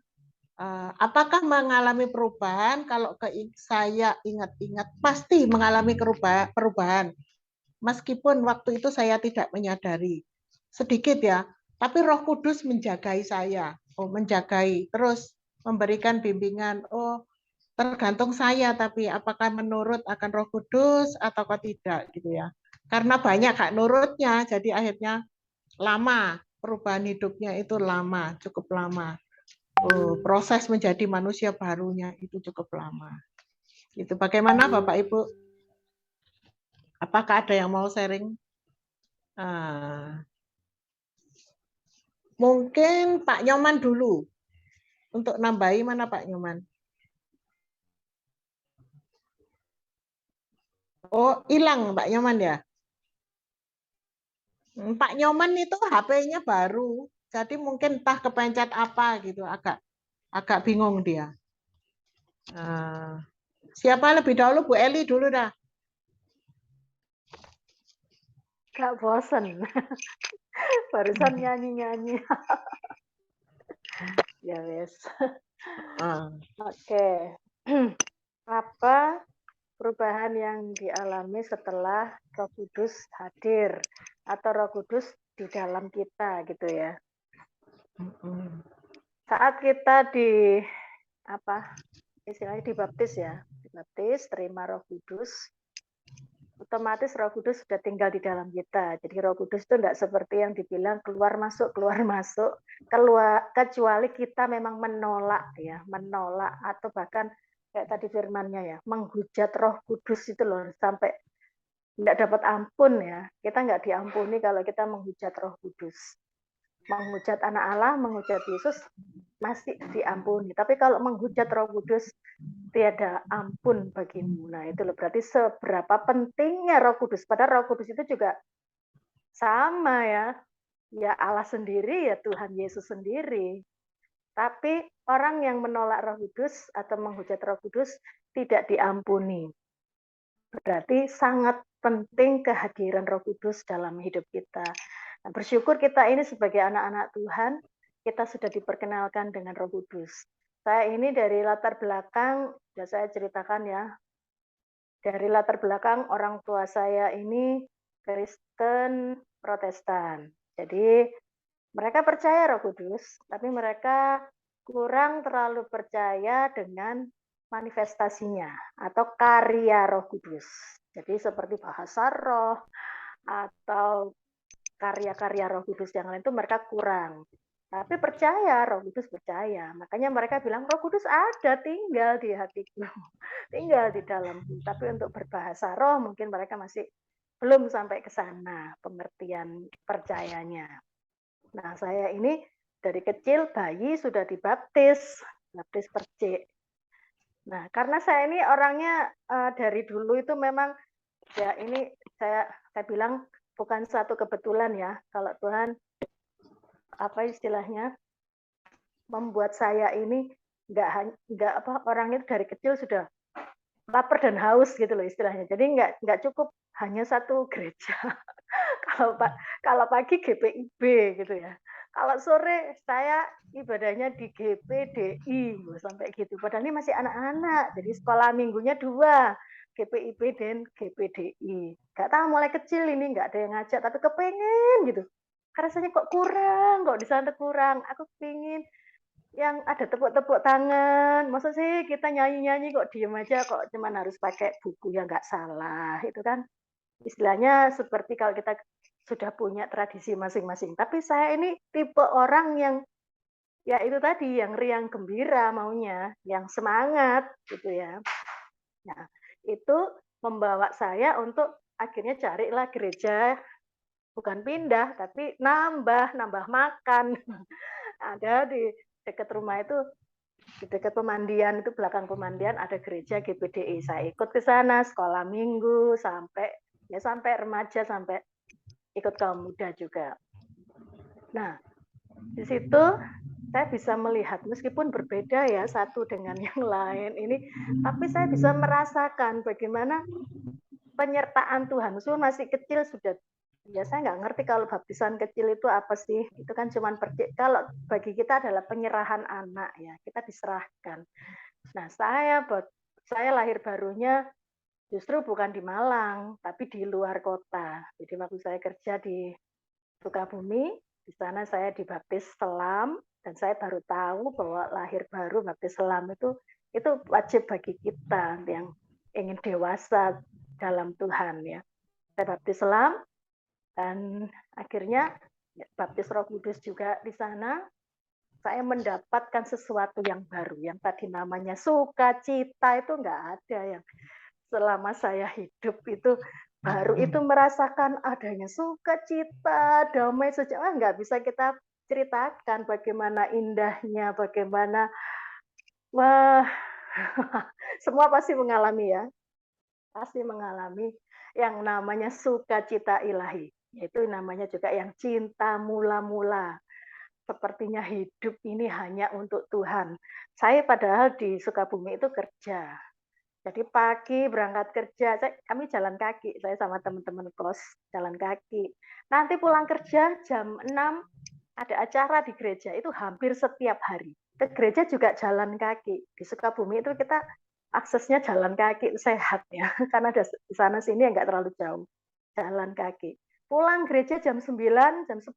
Apakah mengalami perubahan? Kalau saya ingat-ingat, pasti mengalami perubahan. Meskipun waktu itu saya tidak menyadari. Sedikit ya, tapi Roh Kudus menjagai saya. Menjagai, terus memberikan bimbingan. Tergantung saya, tapi apakah menurut akan Roh Kudus atau tidak, gitu ya. Karena banyak gak nurutnya, jadi akhirnya lama. Perubahan hidupnya itu lama, cukup lama. Proses menjadi manusia barunya itu cukup lama. Itu bagaimana Bapak Ibu? Apakah ada yang mau sharing? Mungkin Pak Nyoman dulu. Untuk nambahi, mana Pak Nyoman? Oh, hilang Pak Nyoman ya? Pak Nyoman itu HP-nya baru. Jadi mungkin entah kepencet apa gitu, agak bingung dia. Siapa lebih dahulu? Bu Eli dulu dah. Gak bosen. Barusan nyanyi-nyanyi. Ya wes. Oke. Apa perubahan yang dialami setelah Roh Kudus hadir atau Roh Kudus di dalam kita gitu ya? Saat kita istilahnya dibaptis ya, dibaptis, terima Roh Kudus, otomatis Roh Kudus sudah tinggal di dalam kita. Jadi Roh Kudus itu tidak seperti yang dibilang keluar masuk, kecuali kita memang menolak atau bahkan kayak tadi firman-nya ya, menghujat Roh Kudus itu loh sampai tidak dapat ampun ya. Kita nggak diampuni kalau kita menghujat Roh Kudus. Menghujat anak Allah, menghujat Yesus masih diampuni. Tapi kalau menghujat Roh Kudus tiada ampun bagimu. Nah, itu loh berarti seberapa pentingnya Roh Kudus. Padahal Roh Kudus itu juga sama ya. Ya Allah sendiri, ya Tuhan Yesus sendiri. Tapi orang yang menolak Roh Kudus atau menghujat Roh Kudus tidak diampuni. Berarti sangat penting kehadiran Roh Kudus dalam hidup kita. Nah, bersyukur kita ini sebagai anak-anak Tuhan, kita sudah diperkenalkan dengan Roh Kudus. Saya ini dari latar belakang, sudah saya ceritakan ya, dari latar belakang orang tua saya ini Kristen Protestan. Jadi mereka percaya Roh Kudus, tapi mereka kurang terlalu percaya dengan manifestasinya atau karya Roh Kudus. Jadi seperti bahasa roh atau karya-karya Roh Kudus yang lain itu mereka kurang. Tapi percaya, Roh Kudus percaya. Makanya mereka bilang Roh Kudus ada, tinggal di hatiku, tinggal di dalamku. Tapi untuk berbahasa roh mungkin mereka masih belum sampai ke sana pengertian percayanya. Nah, saya ini dari kecil bayi sudah dibaptis, baptis percik. Nah, karena saya ini orangnya dari dulu itu memang ya ini saya bilang bukan suatu kebetulan ya kalau Tuhan apa istilahnya membuat saya ini nggak orangnya dari kecil sudah lapar dan haus gitu loh istilahnya. Jadi nggak cukup hanya satu gereja. kalau pagi GPIB gitu ya. Kalau sore saya ibadahnya di GPDI sampai gitu. Padahal ini masih anak-anak. Jadi sekolah minggunya 2, GPIB dan GPDI. Gak tahu mulai kecil ini nggak ada yang ngajak, tapi kepengen gitu. Rasanya kok kurang, kok di sana kurang. Aku pengen yang ada tepuk-tepuk tangan. Masa sih kita nyanyi-nyanyi kok diem aja, kok cuman harus pakai buku yang nggak salah. Itu kan istilahnya seperti kalau kita sudah punya tradisi masing-masing. Tapi saya ini tipe orang yang ya itu tadi yang riang gembira maunya, yang semangat gitu ya. Nah, itu membawa saya untuk akhirnya carilah gereja bukan pindah tapi nambah makan. Ada di dekat rumah itu di dekat pemandian itu belakang pemandian ada gereja GPDI. Saya ikut ke sana sekolah minggu sampai remaja sampai ikut kaum muda juga. Nah, di situ saya bisa melihat meskipun berbeda ya satu dengan yang lain ini, tapi saya bisa merasakan bagaimana penyertaan Tuhan. Meskipun masih kecil sudah, ya saya nggak ngerti kalau baptisan kecil itu apa sih. Itu kan cuman kalau bagi kita adalah penyerahan anak ya, kita diserahkan. Nah saya lahir barunya justru bukan di Malang, tapi di luar kota. Jadi waktu saya kerja di Sukabumi, di sana saya dibaptis selam, dan saya baru tahu bahwa lahir baru baptis selam itu wajib bagi kita yang ingin dewasa dalam Tuhan ya. Saya baptis selam dan akhirnya baptis Roh Kudus juga di sana. Saya mendapatkan sesuatu yang baru, yang tadi namanya sukacita itu nggak ada yang selama saya hidup itu baru itu merasakan adanya sukacita, damai sejahtera. Nggak bisa kita ceritakan bagaimana indahnya, bagaimana wah semua pasti mengalami ya, pasti mengalami yang namanya sukacita ilahi, yaitu namanya juga yang cinta mula-mula. Sepertinya hidup ini hanya untuk Tuhan. Saya padahal di Sukabumi itu kerja. Jadi pagi berangkat kerja, kami jalan kaki, saya sama teman-teman kos jalan kaki. Nanti pulang kerja jam 6 ada acara di gereja, itu hampir setiap hari. Ke gereja juga jalan kaki. Di Sukabumi itu kita aksesnya jalan kaki, sehat ya, karena ada di sana sini nggak terlalu jauh. Jalan kaki. Pulang gereja jam 9, jam 10,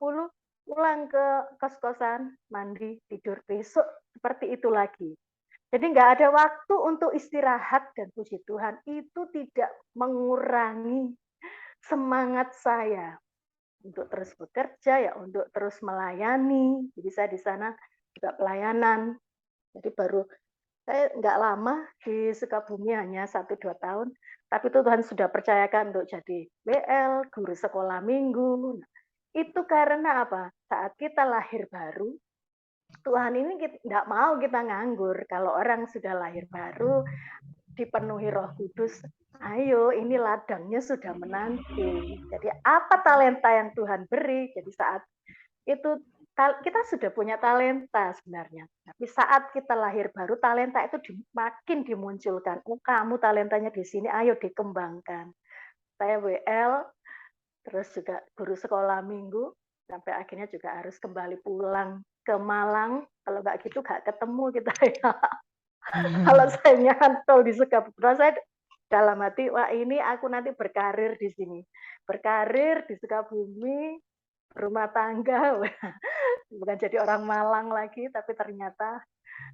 pulang ke kos-kosan, mandi, tidur, besok seperti itu lagi. Jadi nggak ada waktu untuk istirahat, dan puji Tuhan itu tidak mengurangi semangat saya untuk terus bekerja ya, untuk terus melayani. Jadi saya di sana juga pelayanan. Jadi baru saya nggak lama di Sukabumi, hanya 1-2 tahun, tapi itu Tuhan sudah percayakan untuk jadi BL, guru sekolah minggu. Nah, itu karena apa? Saat kita lahir baru, Tuhan ini nggak mau kita nganggur. Kalau orang sudah lahir baru, dipenuhi Roh Kudus, ayo ini ladangnya sudah menanti. Jadi apa talenta yang Tuhan beri? Jadi saat itu kita sudah punya talenta sebenarnya. Tapi saat kita lahir baru, talenta itu makin dimunculkan. Oh, kamu talentanya di sini, ayo dikembangkan. Saya WL, terus juga guru sekolah minggu, sampai akhirnya juga harus kembali pulang ke Malang. Kalau nggak gitu nggak ketemu kita ya. Kalau saya nyantol di Sukabumi, saya dalam hati, wah ini aku nanti berkarir di sini. Berkarir di Sukabumi, rumah tangga, bukan jadi orang Malang lagi, tapi ternyata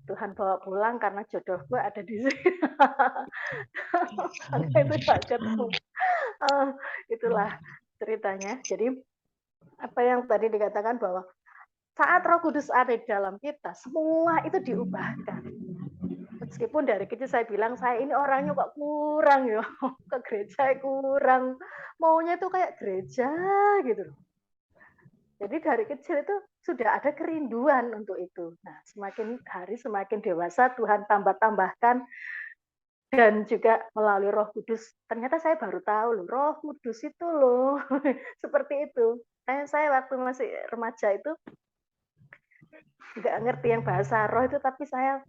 Tuhan bawa pulang karena jodohku ada di sini. Maka itu tak ketemu. Itulah ceritanya. Jadi apa yang tadi dikatakan bahwa saat Roh Kudus ada di dalam kita, semua itu diubahkan. Meskipun dari kecil saya bilang, saya ini orangnya kok kurang ya, ke gereja kurang, maunya tuh kayak gereja gitu. Jadi dari kecil itu sudah ada kerinduan untuk itu. Nah, semakin hari semakin dewasa Tuhan tambah-tambahkan, dan juga melalui Roh Kudus. Ternyata saya baru tahu loh, Roh Kudus itu loh seperti itu. Saya waktu masih remaja itu nggak ngerti yang bahasa roh itu, tapi saya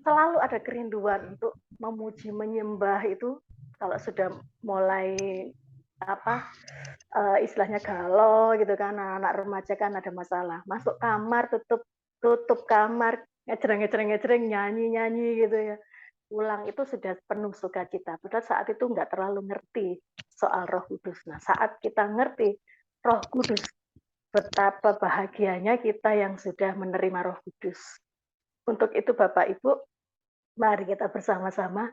selalu ada kerinduan untuk memuji, menyembah itu. Kalau sudah mulai istilahnya galau gitu kan, anak remaja kan ada masalah, masuk kamar tutup kamar, ngejreng nyanyi gitu ya, pulang itu sudah penuh sukacita. Padahal saat itu nggak terlalu ngerti soal Roh Kudus. Nah, saat kita ngerti Roh Kudus, betapa bahagianya kita yang sudah menerima Roh Kudus. Untuk itu Bapak Ibu, mari kita bersama-sama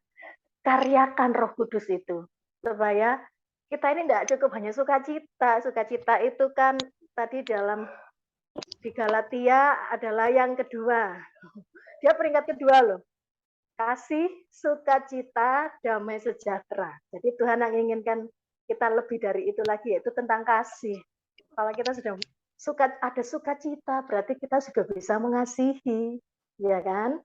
karyakan Roh Kudus itu, supaya kita ini tidak cukup hanya sukacita. Sukacita itu kan tadi di Galatia adalah yang kedua. Dia peringkat kedua loh. Kasih, sukacita, damai sejahtera. Jadi Tuhan yang inginkan kita lebih dari itu lagi, yaitu tentang kasih. Kalau kita sudah ada sukacita, berarti kita sudah bisa mengasihi, ya kan?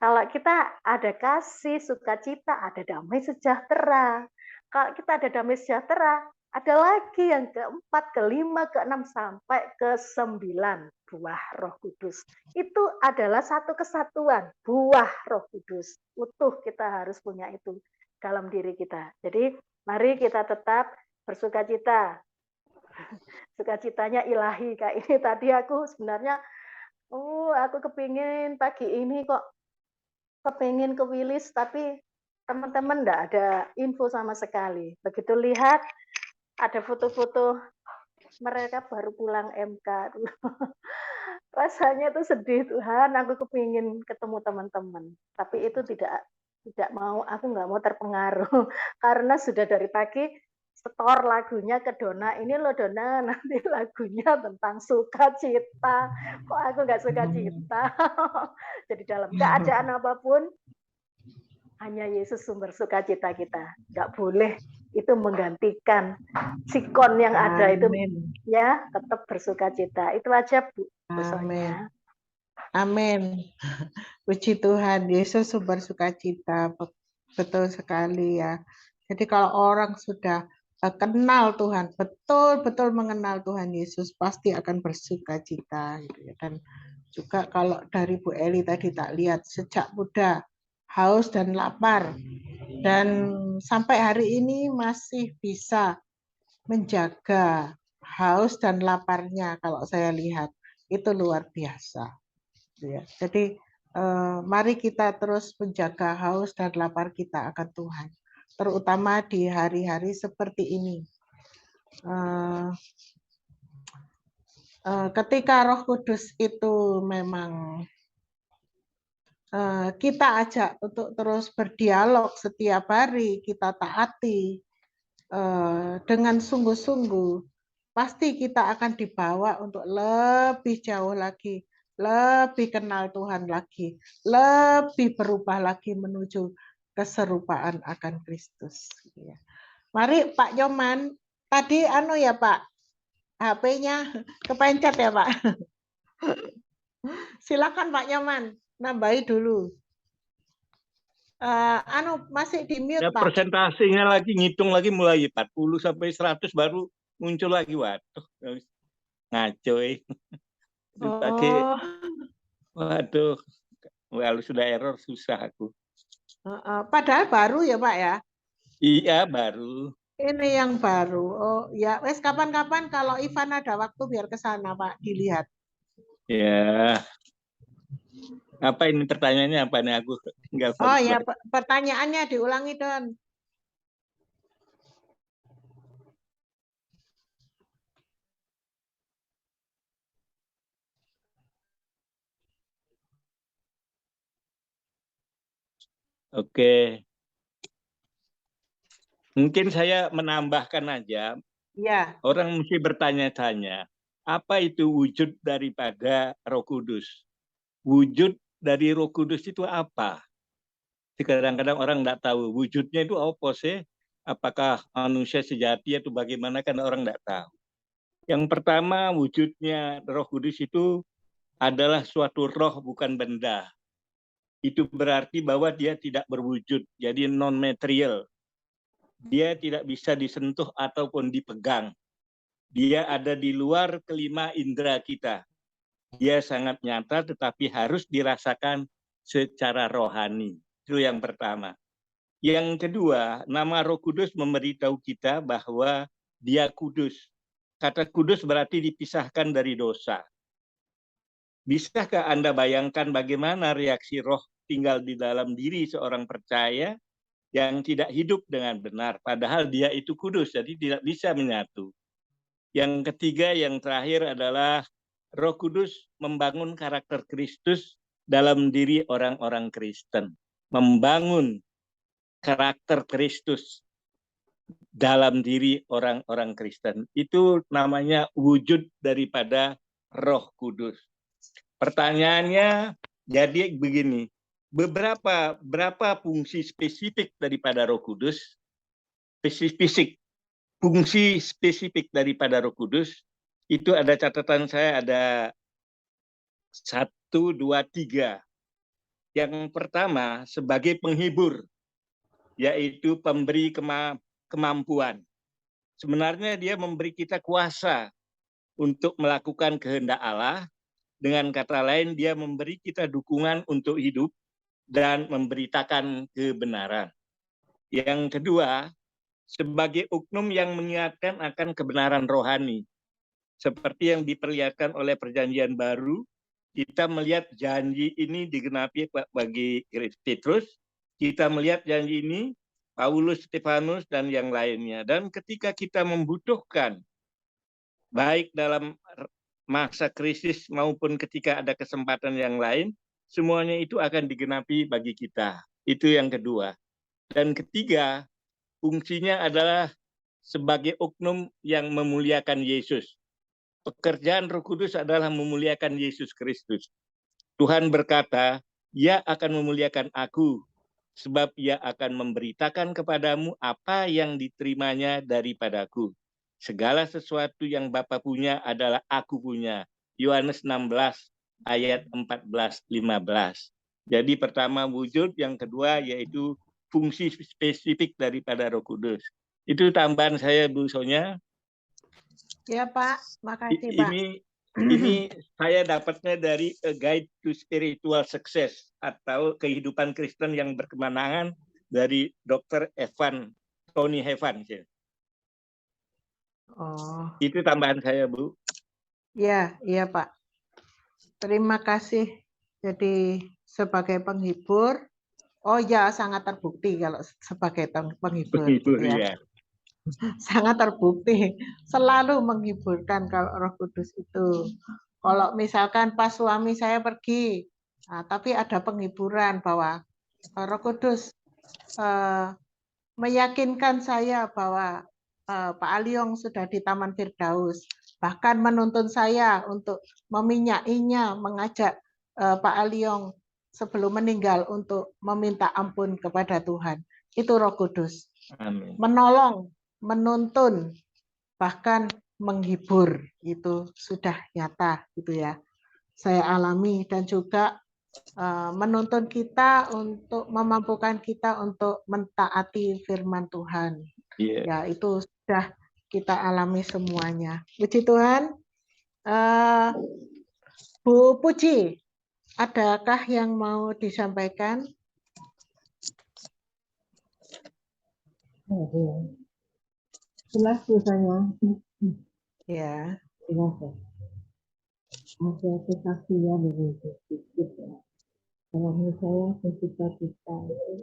Kalau kita ada kasih, sukacita, ada damai sejahtera. Kalau kita ada damai sejahtera, Ada lagi yang keempat, kelima, keenam, sampai ke-9 buah Roh Kudus. Itu adalah satu kesatuan, buah Roh Kudus. Utuh kita harus punya itu dalam diri kita. Jadi mari kita tetap bersukacita. Sukacitanya ilahi. Kayak ini tadi aku sebenarnya, aku kepingin pagi ini kok kepingin ke Wilis, tapi teman-teman enggak ada info sama sekali. Begitu lihat ada foto-foto mereka baru pulang MK. Rasanya tuh sedih, Tuhan, aku kepingin ketemu teman-teman. Tapi itu tidak mau, aku nggak mau terpengaruh. Karena sudah dari pagi setor lagunya ke Dona. Ini loh Dona, nanti lagunya tentang sukacita. Kok aku nggak sukacita? Jadi dalam keadaan apapun, hanya Yesus sumber sukacita kita. Nggak boleh itu menggantikan sikon yang ada. Itu ya tetap bersukacita. Itu aja Bu. Amin. Amin. Puji Tuhan, Yesus sumber sukacita. Betul sekali ya. Jadi kalau orang sudah kenal Tuhan, betul-betul mengenal Tuhan Yesus, pasti akan bersukacita gitu ya. Dan juga kalau dari Bu Eli tadi tak lihat sejak muda haus dan lapar, dan sampai hari ini masih bisa menjaga haus dan laparnya. Kalau saya lihat itu luar biasa ya. Jadi mari kita terus menjaga haus dan lapar kita akan Tuhan, terutama di hari-hari seperti ini. Ketika Roh Kudus itu memang kita ajak untuk terus berdialog setiap hari, kita taati dengan sungguh-sungguh, pasti kita akan dibawa untuk lebih jauh lagi, lebih kenal Tuhan lagi, lebih berubah lagi menuju keserupaan akan Kristus. Mari Pak Nyoman, tadi ya Pak, HP-nya kepencet ya Pak. Silakan Pak Nyoman, nambahi dulu. Masih di mute Pak. Presentasinya lagi ngitung lagi mulai 40 sampai 100 baru muncul lagi. Waduh, ngaco. Tadi, waduh, kalau sudah error susah aku. Padahal baru ya Pak ya? Iya baru. Ini yang baru. Oh ya, wes kapan-kapan kalau Ivan ada waktu biar ke sana Pak dilihat. Ya. Apa ini pertanyaannya apa nih aku tinggal. Oh ya, pertanyaannya diulangi Don. Oke. Mungkin saya menambahkan aja. Ya. Orang mesti bertanya-tanya, apa itu wujud daripada Roh Kudus? Wujud dari Roh Kudus itu apa? Kadang-kadang orang tidak tahu wujudnya itu apa sih? Apakah manusia sejati atau bagaimana, kan orang tidak tahu. Yang pertama, wujudnya Roh Kudus itu adalah suatu roh, bukan benda. Itu berarti bahwa dia tidak berwujud, jadi non-material. Dia tidak bisa disentuh ataupun dipegang. Dia ada di luar kelima indera kita. Dia sangat nyata tetapi harus dirasakan secara rohani. Itu yang pertama. Yang kedua, nama Roh Kudus memberitahu kita bahwa dia kudus. Kata kudus berarti dipisahkan dari dosa. Bisakah Anda bayangkan bagaimana reaksi roh tinggal di dalam diri seorang percaya yang tidak hidup dengan benar, padahal dia itu kudus, jadi tidak bisa menyatu. Yang ketiga, yang terakhir adalah Roh Kudus membangun karakter Kristus dalam diri orang-orang Kristen. Membangun karakter Kristus dalam diri orang-orang Kristen. Itu namanya wujud daripada Roh Kudus. Pertanyaannya jadi begini, berapa fungsi spesifik daripada Roh Kudus? Fungsi spesifik daripada Roh Kudus itu ada catatan saya, ada 1, 2, 3. Yang pertama sebagai penghibur, yaitu pemberi kemampuan. sebenarnya dia memberi kita kuasa untuk melakukan kehendak Allah. Dengan kata lain, dia memberi kita dukungan untuk hidup dan memberitakan kebenaran. Yang kedua, sebagai uknum yang mengingatkan akan kebenaran rohani. Seperti yang diperlihatkan oleh Perjanjian Baru, kita melihat janji ini digenapi bagi Petrus, kita melihat janji ini Paulus, Stefanus, dan yang lainnya. Dan ketika kita membutuhkan, baik dalam masa krisis maupun ketika ada kesempatan yang lain, semuanya itu akan digenapi bagi kita. Itu yang kedua. Dan ketiga, fungsinya adalah sebagai uknum yang memuliakan Yesus. Pekerjaan Roh Kudus adalah memuliakan Yesus Kristus. Tuhan berkata, Ia akan memuliakan aku, sebab Ia akan memberitakan kepadamu apa yang diterimanya daripadaku. Segala sesuatu yang Bapa punya adalah aku punya. Yohanes 16 ayat 14-15. Jadi pertama wujud, yang kedua yaitu fungsi spesifik daripada Roh Kudus. Itu tambahan saya, Bu Sonya. Ya Pak, makasih Pak. Ini saya dapatnya dari A Guide to Spiritual Success atau kehidupan Kristen yang berkemenangan dari Dr. Tony Evan. Oh. Itu tambahan saya, Bu. Ya, iya Pak. Terima kasih. Jadi sebagai penghibur, oh ya sangat terbukti kalau sebagai penghibur gitu ya. Ya. Sangat terbukti, selalu menghiburkan kalau Roh Kudus itu. Kalau misalkan pas suami saya pergi, nah, tapi ada penghiburan bahwa Roh Kudus meyakinkan saya bahwa Pak Aliong sudah di Taman Firdaus, bahkan menuntun saya untuk meminyainya, mengajak Pak Aliong sebelum meninggal untuk meminta ampun kepada Tuhan. Itu Roh Kudus. Amin. Menolong, menuntun, bahkan menghibur, itu sudah nyata gitu ya. Saya alami dan juga menuntun kita untuk memampukan kita untuk mentaati firman Tuhan. Yeah. Ya, itu sudah kita alami semuanya. Puji Tuhan. Bu Puji, adakah yang mau disampaikan? Jelas dosanya. Ya. Jelas ya. Ada kesaksian dari sedikit ya. Kalau menurut saya pencipta kita itu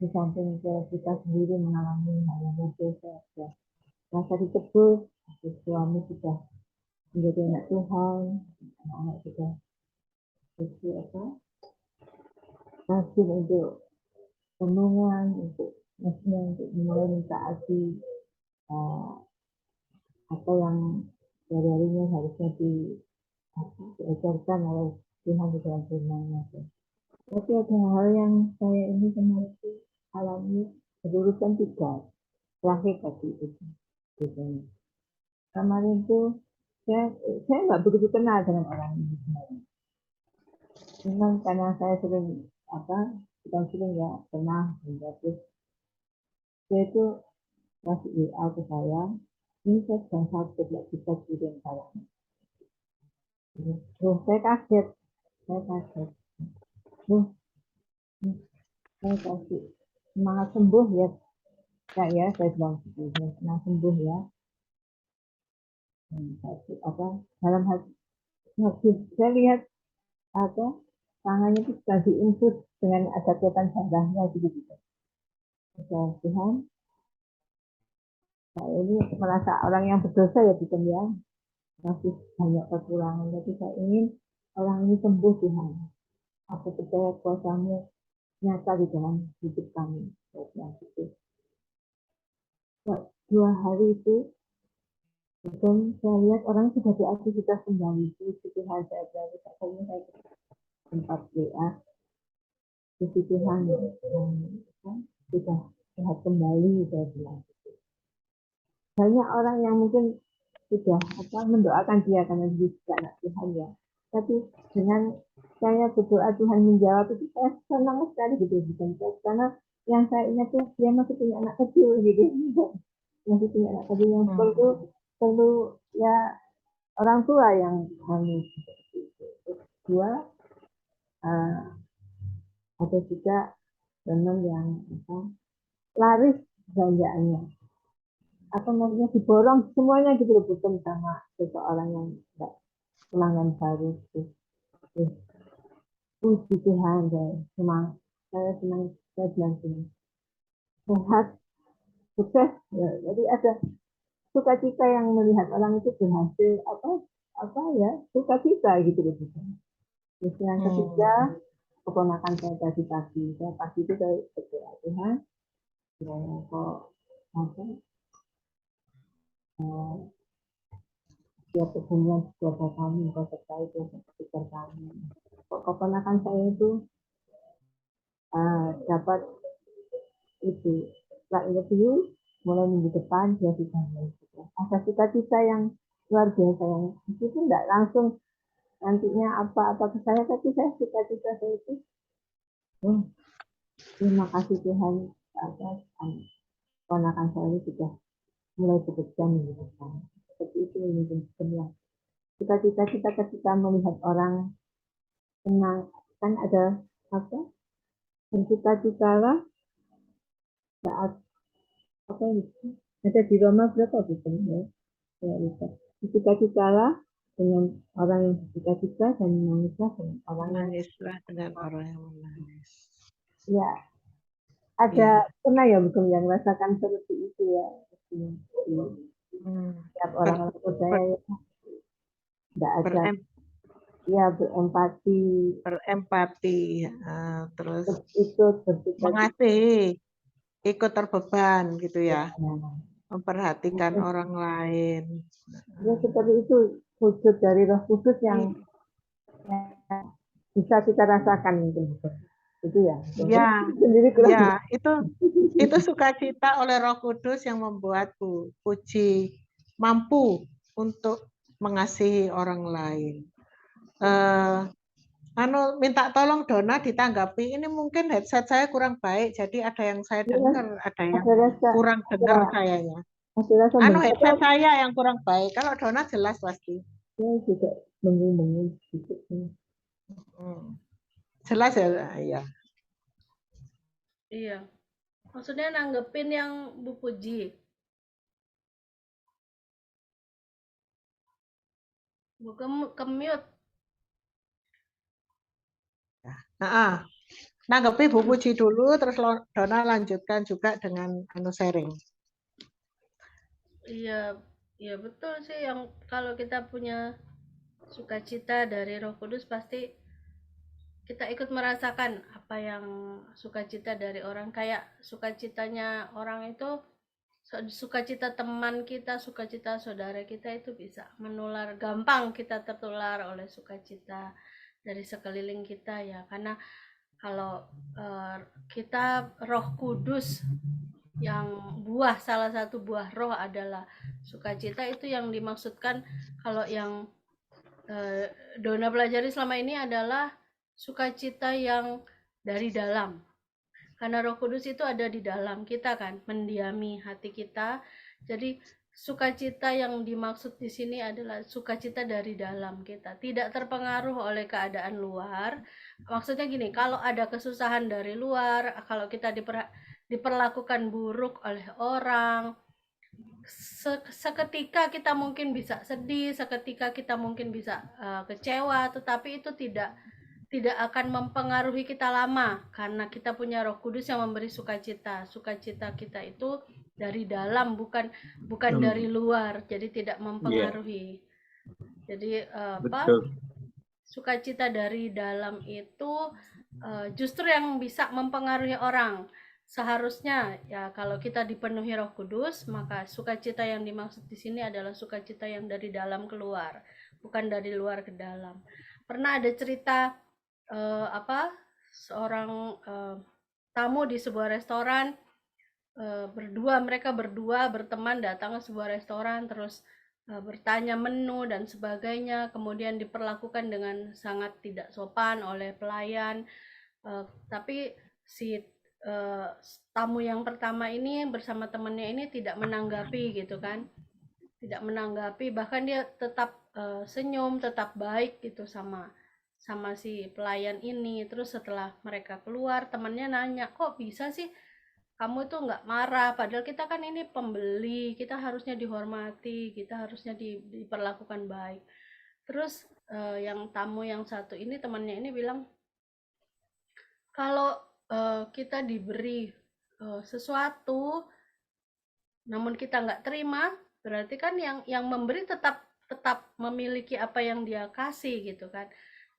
di samping kita sendiri mengalami hal yang berbeda ya. Rasa ditegur, suami sudah menjadi anak Tuhan, anak-anak sudah itu rajin untuk renungan, untuk mulai mentaati apa yang hari-harinya harusnya diajarkan oleh Tuhan di dalam firman-Nya. Tapi ada hal yang saya ini kemarin alami berurusan 3 terakhir tadi itu. Kemarin itu saya nggak begitu kenal dengan orang ini sebenarnya. Memang karena saya sering bukan sering ya pernah terus dia itu kasih WA ke saya, ini saya sedang sakit, nggak bisa kirim salamnya. Saya kaget. Saya kasih semangat sembuh ya, Kak ya, saya bilang gitu, semangat sembuh ya. Dalam hati saya lihat tangannya itu sudah diinfus dengan ada kelihatan darahnya gitu. Tuhan, saya ini merasa orang yang berdosa ya bukan ya, masih banyak kekurangan, tapi saya ingin orang ini sembuh Tuhan. Aku percaya kuasa-Mu nyata di dalam hidup kami. Gitu. 2 hari itu, dan saya lihat orang sudah beraktivitas kembali. Puji Tuhan, saya tempat WA. Puji Tuhan yang sudah sehat kembali, saya bilang. Banyak orang yang mungkin sudah mendoakan dia karena dia juga anak Tuhan ya. Tapi dengan saya berdoa Tuhan menjawab itu saya senang sekali gitu, karena yang saya ingat tuh dia masih punya anak kecil gitu. masih punya anak kecil yang perlu ya orang tua yang harus dua ada juga teman yang laris belanjaannya atau maksudnya diborong semuanya gitu loh, bukan sama seseorang yang enggak pelanggan baru gitu. Puji Tuhan, saya senang, saya bilang gini, sehat, sukses. Ya, jadi ada sukacita yang melihat orang itu berhasil ya sukacita gitu loh. Terus yang ketiga, keponakan saya tadi pagi itu saya berdoa, Tuhan, ya kok setiap hubungan keluarga kami, kau sertai pikir kami. Kok keponakan saya itu dapat itu interview mulai minggu depan dia sudah ada cita-cita yang luar biasa yang itu tidak langsung nantinya apa ke saya, tapi saya cita-cita saya itu terima kasih Tuhan atas keponakan saya ini sudah mulai bekerja minggu depan. Seperti itu mungkin yang cita-cita kita ketika melihat orang senang, kan ada bercita-cita lah saat itu ada di Roma berapa bukan ya? Cita-cita lah dengan orang yang bercita-cita dan menangislah dengan orang yang menangis. Ya, ada pernah ya bukan yang merasakan seperti itu ya. Setiap orang saya tidak ada ya berempati terus ikut mengasihi, ikut terbeban gitu ya, memperhatikan orang lain. Ya seperti itu wujud dari Roh Kudus yang bisa kita rasakan mungkin itu ya. Ya, itu sukacita oleh Roh Kudus yang membuatku Puji mampu untuk mengasihi orang lain. Minta tolong Dona ditanggapi. Ini mungkin headset saya kurang baik, jadi ada yang saya dengar, ada yang kurang dengar kayaknya. Headset saya yang kurang baik. Kalau Dona jelas pasti. Saya juga mengung sedikit. Jelas ya, iya. Iya. Maksudnya nanggepin yang Bu Puji. Bu ke-mute. Nanggepi Bu Puji dulu, terus Dona lanjutkan juga dengan sharing. Iya, iya betul sih, yang kalau kita punya sukacita dari Roh Kudus pasti kita ikut merasakan apa yang sukacita dari orang, kayak sukacitanya orang itu, sukacita teman kita, sukacita saudara kita itu bisa menular, gampang kita tertular oleh sukacita dari sekeliling kita ya, karena kalau kita Roh Kudus yang salah satu buah roh adalah sukacita, itu yang dimaksudkan kalau yang Dona pelajari selama ini adalah sukacita yang dari dalam, karena Roh Kudus itu ada di dalam kita kan, mendiami hati kita. Jadi sukacita yang dimaksud di sini adalah sukacita dari dalam kita, tidak terpengaruh oleh keadaan luar. Maksudnya gini, kalau ada kesusahan dari luar, kalau kita diperlakukan buruk oleh orang, seketika kita mungkin bisa sedih, seketika kita mungkin bisa kecewa, tetapi itu tidak akan mempengaruhi kita lama, karena kita punya Roh Kudus yang memberi sukacita. Sukacita kita itu dari dalam, bukan dari luar, jadi tidak mempengaruhi. Jadi sukacita dari dalam itu justru yang bisa mempengaruhi orang. Seharusnya ya kalau kita dipenuhi Roh Kudus, maka sukacita yang dimaksud di sini adalah sukacita yang dari dalam keluar, bukan dari luar ke dalam. Pernah ada cerita seorang tamu di sebuah restoran, mereka berdua berteman datang ke sebuah restoran, terus bertanya menu dan sebagainya, kemudian diperlakukan dengan sangat tidak sopan oleh pelayan, tapi si tamu yang pertama ini bersama temannya ini tidak menanggapi gitu kan, tidak menanggapi, bahkan dia tetap senyum, tetap baik gitu sama si pelayan ini. Terus setelah mereka keluar, temannya nanya, kok bisa sih kamu itu nggak marah, padahal kita kan ini pembeli, kita harusnya dihormati, kita harusnya diperlakukan baik. Terus yang tamu yang satu ini, temannya ini bilang, kalau kita diberi sesuatu namun kita nggak terima, berarti kan yang memberi tetap memiliki apa yang dia kasih gitu kan.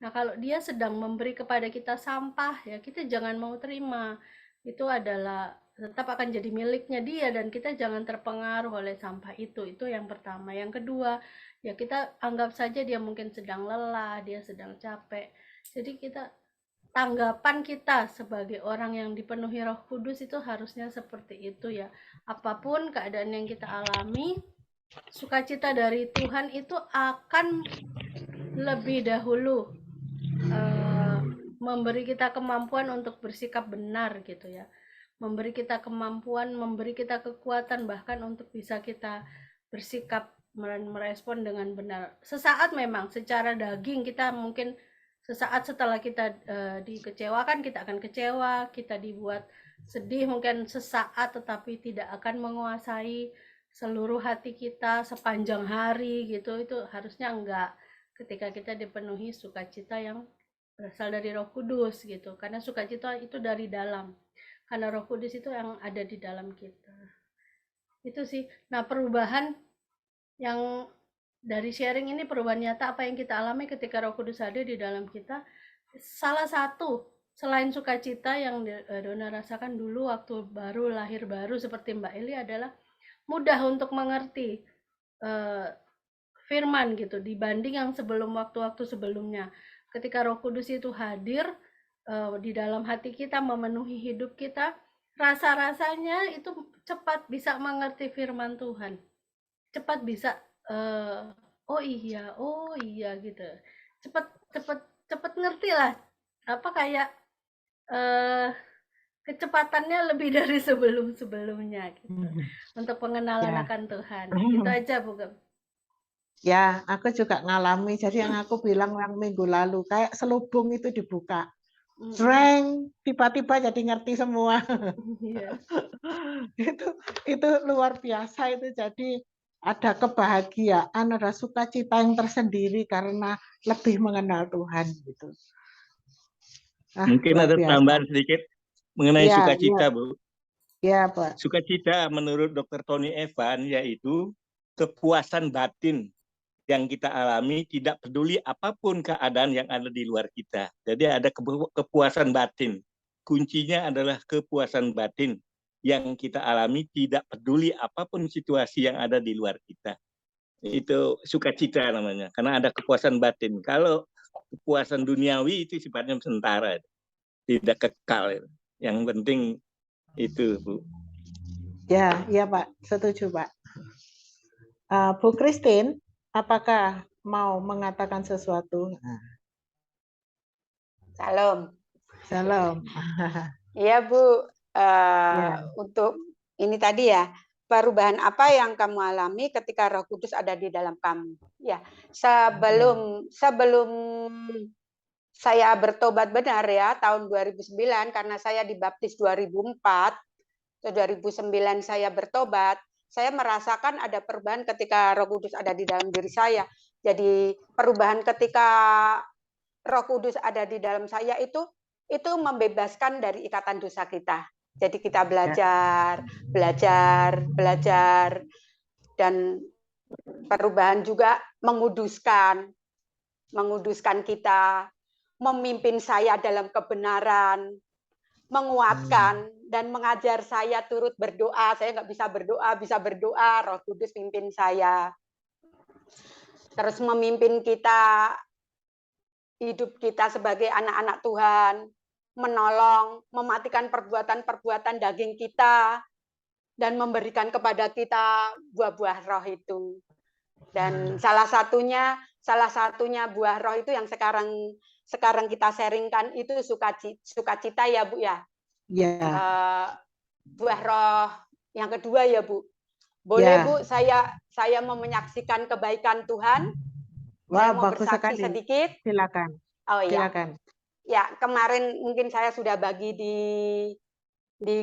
Nah, kalau dia sedang memberi kepada kita sampah, ya kita jangan mau terima. Itu adalah tetap akan jadi miliknya dia, dan kita jangan terpengaruh oleh sampah itu. Itu yang pertama. Yang kedua, ya kita anggap saja dia mungkin sedang lelah, dia sedang capek. Jadi tanggapan kita sebagai orang yang dipenuhi Roh Kudus itu harusnya seperti itu ya. Apapun keadaan yang kita alami, sukacita dari Tuhan itu akan lebih dahulu memberi kita kemampuan untuk bersikap benar gitu ya. Memberi kita kemampuan, memberi kita kekuatan bahkan untuk bisa kita bersikap merespon dengan benar. Sesaat memang secara daging kita mungkin sesaat setelah kita dikecewakan, kita akan kecewa, kita dibuat sedih mungkin sesaat, tetapi tidak akan menguasai seluruh hati kita sepanjang hari gitu. Itu harusnya enggak, ketika kita dipenuhi sukacita yang berasal dari Roh Kudus gitu. Karena sukacita itu dari dalam. Karena Roh Kudus itu yang ada di dalam kita. Itu sih. Nah, perubahan yang dari sharing ini, perubahan nyata apa yang kita alami ketika Roh Kudus ada di dalam kita, salah satu selain sukacita yang Dona rasakan dulu waktu baru lahir baru seperti Mbak Eli adalah mudah untuk mengerti firman gitu dibanding yang sebelum waktu-waktu sebelumnya. Ketika Roh Kudus itu hadir di dalam hati kita, memenuhi hidup kita, rasa-rasanya itu cepat bisa mengerti firman Tuhan, cepat bisa oh iya gitu, cepet ngerti lah, apa kayak kecepatannya lebih dari sebelumnya gitu untuk pengenalan Ya. akan Tuhan. Itu aja Bu. Ya, aku juga ngalami. Jadi yang aku bilang yang minggu lalu, kayak selubung itu dibuka. Sreng, tiba-tiba jadi ngerti semua. Iya. itu luar biasa itu. Jadi ada kebahagiaan, ada sukacita yang tersendiri karena lebih mengenal Tuhan gitu. Mungkin luar ada biasa. tambahan sedikit mengenai Ya, sukacita, Bu. Ya, Pak. Sukacita menurut Dr. Tony Evan yaitu kepuasan batin yang kita alami, tidak peduli apapun keadaan yang ada di luar kita. Jadi ada kepuasan batin. Kuncinya adalah kepuasan batin yang kita alami, tidak peduli apapun situasi yang ada di luar kita. Itu sukacita namanya, karena ada kepuasan batin. Kalau kepuasan duniawi itu sifatnya sementara, tidak kekal. Yang penting itu, Bu. Ya, Pak, setuju, Pak. Bu Christine, apakah mau mengatakan sesuatu? Salam. Salam. Iya Bu, untuk ini tadi ya, perubahan apa yang kamu alami ketika Roh Kudus ada di dalam kamu? Ya, sebelum saya bertobat benar ya tahun 2009, karena saya dibaptis 2004, 2009 saya bertobat, saya merasakan ada perubahan ketika Roh Kudus ada di dalam diri saya. Jadi perubahan ketika Roh Kudus ada di dalam saya itu membebaskan dari ikatan dosa kita. Jadi kita belajar, dan perubahan juga menguduskan kita, memimpin saya dalam kebenaran, menguatkan dan mengajar saya turut berdoa. Saya nggak bisa berdoa, Roh Kudus pimpin saya. Terus memimpin kita, hidup kita sebagai anak-anak Tuhan, menolong, mematikan perbuatan-perbuatan daging kita, dan memberikan kepada kita buah-buah roh itu. Dan salah satunya buah roh itu yang sekarang kita sharingkan itu sukacita ya Bu ya. Ya, buah roh yang kedua ya Bu. Boleh ya. Bu, saya mau menyaksikan kebaikan Tuhan. Wah, Saya mau bagus bersaksi sekali. sedikit. Silakan, Oh ya, silakan. ya kemarin mungkin saya sudah bagi di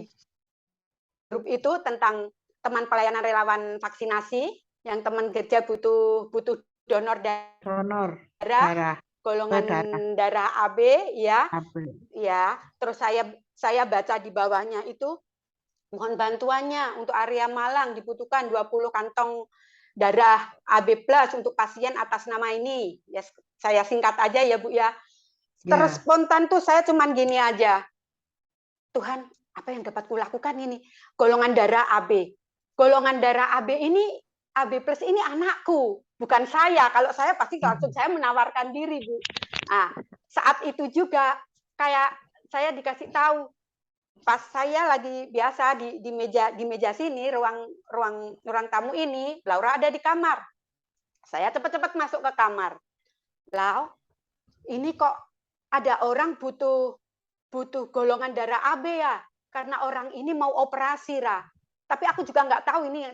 grup itu tentang teman pelayanan relawan vaksinasi yang teman gereja butuh donor Donor darah, darah, golongan berdarah, darah AB ya. AB. Ya, terus saya baca di bawahnya itu mohon bantuannya untuk area Malang dibutuhkan 20 kantong darah AB+ untuk pasien atas nama ini. Ya, saya singkat aja ya Bu ya. Terus Ya. spontan tuh saya cuman gini aja. Tuhan, apa yang dapat kulakukan ini? Golongan darah AB. Golongan darah AB ini AB+ ini anakku, bukan saya. Kalau saya pasti langsung saya menawarkan diri, Bu. Nah, saat itu juga kayak saya dikasih tahu pas saya lagi biasa di meja sini ruang tamu ini, Laura ada di kamar. Saya cepat-cepat masuk ke kamar. Lau, ini kok ada orang butuh golongan darah AB ya, karena orang ini mau operasi, Ra. Tapi aku juga nggak tahu ini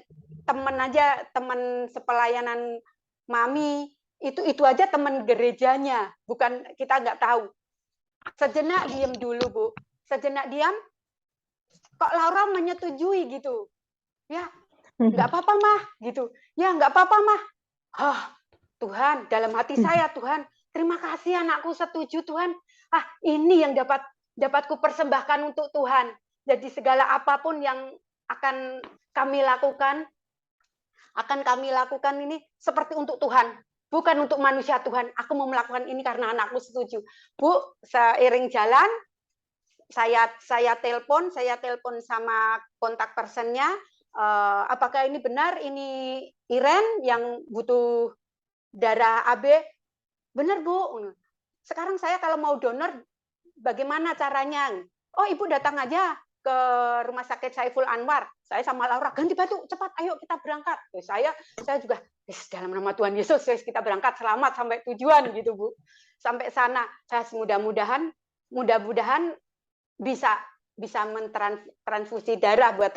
teman sepelayanan Mami itu aja teman gerejanya, bukan kita nggak tahu. Sejenak diam dulu Bu, sejenak diam. Kok Laura menyetujui gitu? Ya, nggak apa-apa mah, gitu. Ya, nggak apa-apa mah. Tuhan, dalam hati saya Tuhan, terima kasih anakku setuju Tuhan. Ini yang dapat kupersembahkan untuk Tuhan. Jadi segala apapun yang akan kami lakukan ini seperti untuk Tuhan, bukan untuk manusia Tuhan. Aku mau melakukan ini karena anakku setuju. Bu, seiring jalan saya telepon sama kontak personnya, apakah ini benar ini Iren yang butuh darah AB? Benar Bu. Sekarang saya kalau mau donor bagaimana caranya? Oh Ibu datang aja ke Rumah Sakit Saiful Anwar. Saya sama Laura ganti baju cepat, ayo kita berangkat. Saya juga dalam nama Tuhan Yesus kita berangkat selamat sampai tujuan gitu Bu. Sampai sana saya mudah-mudahan bisa mentransfusi darah buat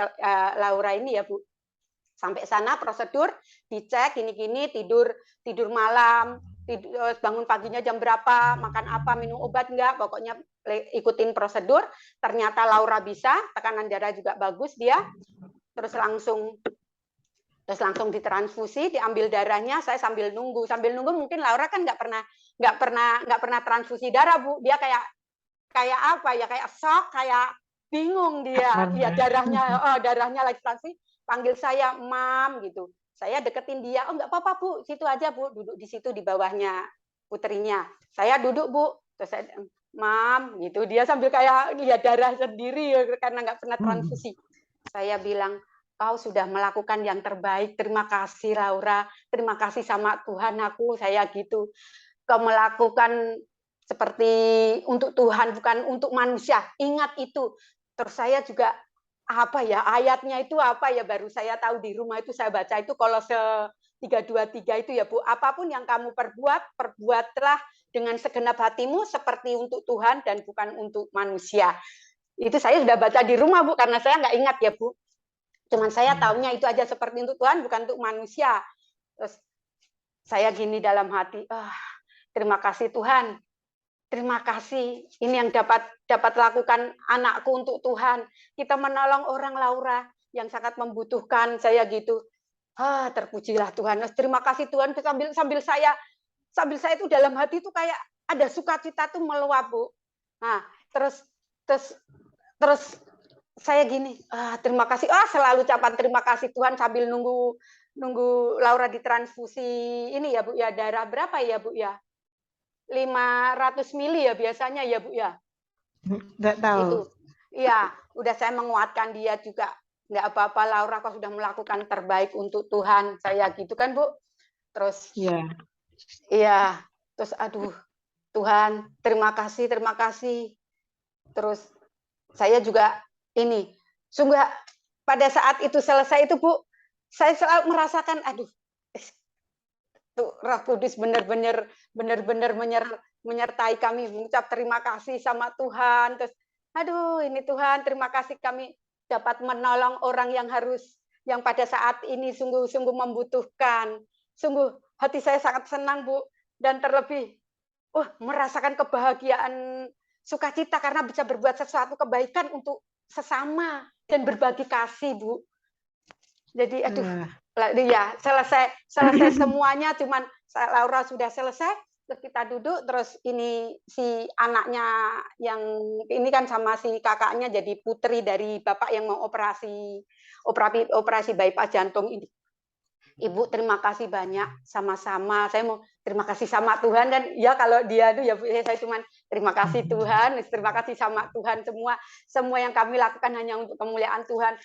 Laura ini ya Bu. Sampai sana prosedur dicek gini-gini, tidur malam, bangun paginya jam berapa, makan apa, minum obat enggak, pokoknya ikutin prosedur. Ternyata Laura bisa, tekanan darah juga bagus dia. Terus langsung ditransfusi, diambil darahnya. Saya sambil nunggu mungkin Laura kan nggak pernah transfusi darah Bu. Dia kayak apa ya, kayak shock, kayak bingung dia. Ya darahnya lagi transfusi. Panggil saya Mam gitu. Saya deketin dia. Oh nggak apa-apa Bu, situ aja Bu, duduk di situ di bawahnya putrinya. Saya duduk Bu, terus saya Mam gitu. Dia sambil kayak lihat darah sendiri karena nggak pernah transfusi. Saya bilang, kau sudah melakukan yang terbaik. Terima kasih Laura. Terima kasih sama Tuhan aku. Saya gitu. Kau melakukan seperti untuk Tuhan, bukan untuk manusia. Ingat itu. Terus saya juga apa ya ayatnya itu apa ya, baru saya tahu di rumah itu saya baca itu Kolose 3:23 itu ya Bu, apapun yang kamu perbuatlah dengan segenap hatimu seperti untuk Tuhan dan bukan untuk manusia. Itu saya sudah baca di rumah Bu, karena saya nggak ingat ya Bu, cuman saya tahunya itu aja seperti untuk Tuhan bukan untuk manusia. Terus saya gini dalam hati, terima kasih Tuhan. Terima kasih, ini yang dapat lakukan anakku untuk Tuhan. Kita menolong orang Laura yang sangat membutuhkan, saya gitu. Terpujilah Tuhan. Terima kasih Tuhan. Sambil saya itu dalam hati itu kayak ada sukacita tuh meluap Bu. Nah, terus saya gini, terima kasih. Selalu ucapan terima kasih Tuhan sambil nunggu Laura ditransfusi ini ya Bu ya, darah berapa ya Bu ya? 500 mili ya biasanya ya Bu ya. Nggak tahu. Itu. Iya, udah saya menguatkan dia juga. Nggak apa-apa Laura, kau sudah melakukan terbaik untuk Tuhan. Saya gitu kan Bu. Terus iya, terus aduh Tuhan, terima kasih. Terus saya juga ini, sungguh pada saat itu selesai itu Bu, saya selalu merasakan aduh tuh Roh Kudus benar-benar menyertai kami, mengucap terima kasih sama Tuhan. Terus Aduh, ini Tuhan, terima kasih kami dapat menolong orang yang pada saat ini sungguh-sungguh membutuhkan. Sungguh hati saya sangat senang, Bu, dan terlebih merasakan kebahagiaan, sukacita karena bisa berbuat sesuatu kebaikan untuk sesama dan berbagi kasih, Bu. Jadi ya selesai semuanya, cuman Laura sudah selesai, terus kita duduk, terus ini si anaknya yang ini kan sama si kakaknya jadi putri dari bapak yang mau operasi bypass jantung ini. Ibu terima kasih banyak, sama-sama. Saya mau terima kasih sama Tuhan, dan ya kalau dia tuh ya Bu, saya cuma terima kasih Tuhan, terima kasih sama Tuhan, semua yang kami lakukan hanya untuk kemuliaan Tuhan.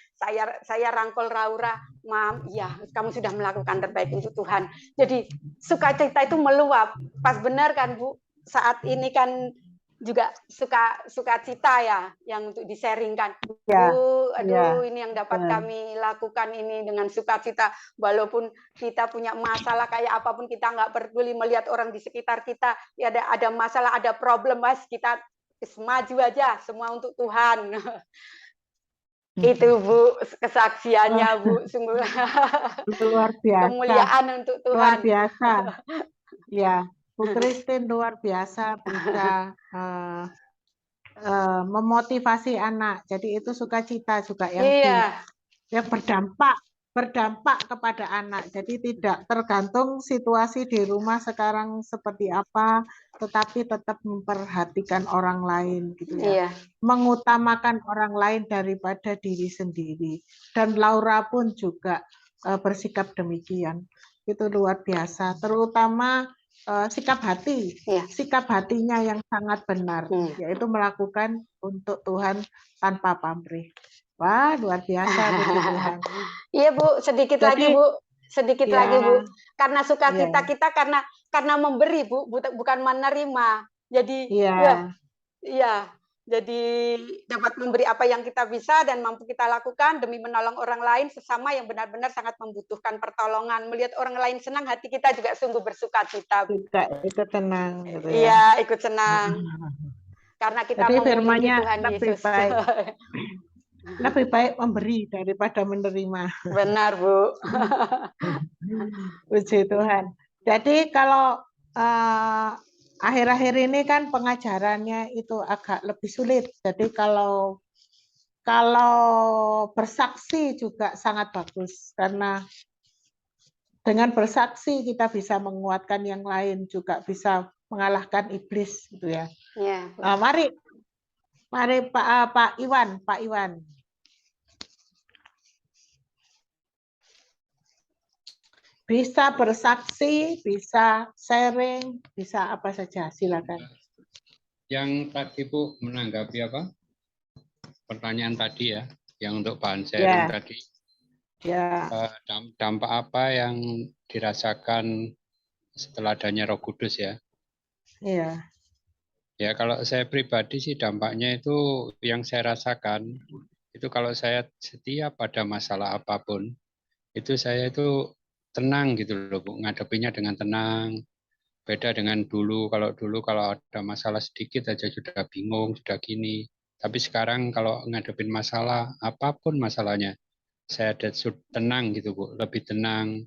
Saya rangkul Laura, Mam, ya kamu sudah melakukan terbaik untuk Tuhan. Jadi sukacita itu meluap. Pas benar kan Bu, saat ini kan juga sukacita ya yang untuk diseringkan. Ya, Bu, aduh ya, ini yang dapat kami lakukan ini dengan sukacita, walaupun kita punya masalah kayak apapun, kita nggak peduli melihat orang di sekitar kita ya ada masalah, ada problem, Mas, kita maju aja semua untuk Tuhan. Itu Bu kesaksiannya, Bu, sungguh luar biasa. kemuliaan untuk Tuhan. Luar biasa. Ya, Bu Christine luar biasa bisa memotivasi anak. Jadi itu sukacita juga yang berdampak kepada anak. Jadi tidak tergantung situasi di rumah sekarang seperti apa, tetapi tetap memperhatikan orang lain gitu ya. Mengutamakan orang lain daripada diri sendiri. Dan Laura pun juga bersikap demikian. Itu luar biasa, terutama sikap hatinya yang sangat benar, yaitu melakukan untuk Tuhan tanpa pamrih. Wah, luar biasa Tuhan. Iya Bu, sedikit lagi Bu, karena sukacita kita karena memberi Bu, bukan menerima. Jadi jadi dapat memberi apa yang kita bisa dan mampu kita lakukan demi menolong orang lain sesama yang benar-benar sangat membutuhkan pertolongan. Melihat orang lain senang, hati kita juga sungguh bersukacita. Ikut senang. Gitu ya. Iya, ikut senang. Karena kita memiliki Tuhan Yesus. Lebih baik memberi daripada menerima. Benar Bu. Puji Tuhan. Jadi kalau akhir-akhir ini kan pengajarannya itu agak lebih sulit. Jadi kalau bersaksi juga sangat bagus, karena dengan bersaksi kita bisa menguatkan yang lain, juga bisa mengalahkan iblis gitu ya. Mari Pak Iwan. Bisa bersaksi, bisa sharing, bisa apa saja, silakan. Yang tadi Bu menanggapi apa? Pertanyaan tadi ya, yang untuk bahan sharing tadi. Dampak apa yang dirasakan setelah adanya Roh Kudus ya? Iya. Ya kalau saya pribadi sih dampaknya itu yang saya rasakan itu kalau saya setiap ada masalah apapun itu saya itu tenang gitu loh Bu, ngadepinnya dengan tenang. Beda dengan dulu kalau ada masalah sedikit aja sudah bingung, sudah gini. Tapi sekarang kalau ngadepin masalah apapun masalahnya, saya ada tenang gitu Bu, lebih tenang.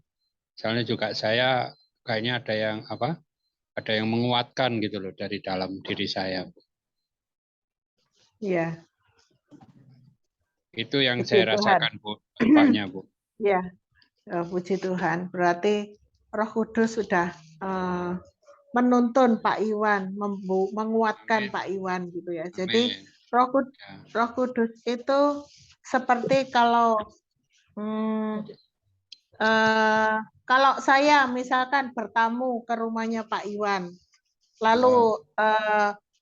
Soalnya juga saya kayaknya ada yang menguatkan gitu loh dari dalam diri saya. Iya. Itu yang saya rasakan Bu, dampaknya Bu. Iya. Puji Tuhan, berarti Roh Kudus sudah menuntun Pak Iwan, menguatkan Pak Iwan gitu ya. Jadi Roh Kudus itu seperti kalau saya misalkan bertamu ke rumahnya Pak Iwan, lalu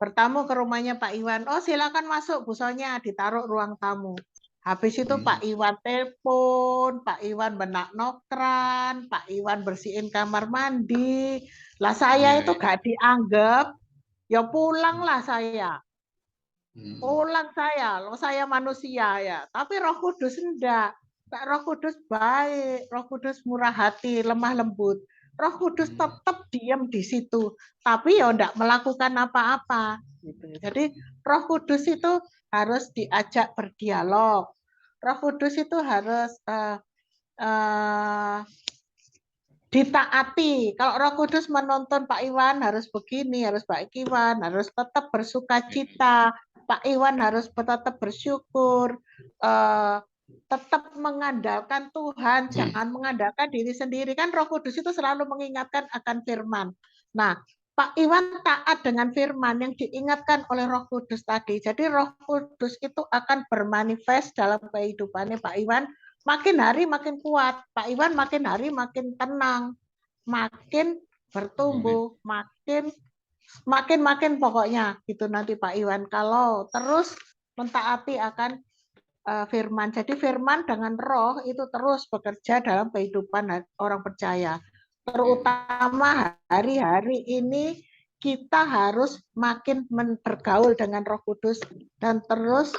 bertamu ke rumahnya Pak Iwan, oh silakan masuk, Bu Sonya, ditaruh ruang tamu. Habis itu Pak Iwan telepon, Pak Iwan benak nokran, Pak Iwan bersihin kamar mandi. Lah saya itu gak dianggap, ya pulanglah saya. Pulang saya, loh saya manusia ya. Tapi Roh Kudus enggak. Roh Kudus baik, Roh Kudus murah hati, lemah lembut. Roh Kudus tetap diam di situ, tapi ya enggak melakukan apa-apa. Gitu. Jadi Roh Kudus itu harus diajak berdialog. Roh Kudus itu harus ditaati. Kalau Roh Kudus menuntun Pak Iwan harus begini, harus Pak Iwan harus tetap bersuka cita, Pak Iwan harus tetap bersyukur, tetap mengandalkan Tuhan, jangan mengandalkan diri sendiri. Kan Roh Kudus itu selalu mengingatkan akan firman. Nah, Pak Iwan taat dengan firman yang diingatkan oleh Roh Kudus tadi. Jadi Roh Kudus itu akan bermanifest dalam kehidupannya Pak Iwan. Makin hari makin kuat, Pak Iwan makin hari makin tenang, makin bertumbuh, makin pokoknya gitu nanti Pak Iwan. Kalau terus mentaati akan firman. Jadi firman dengan roh itu terus bekerja dalam kehidupan orang percaya. Terutama hari-hari ini kita harus makin bergaul dengan Roh Kudus dan terus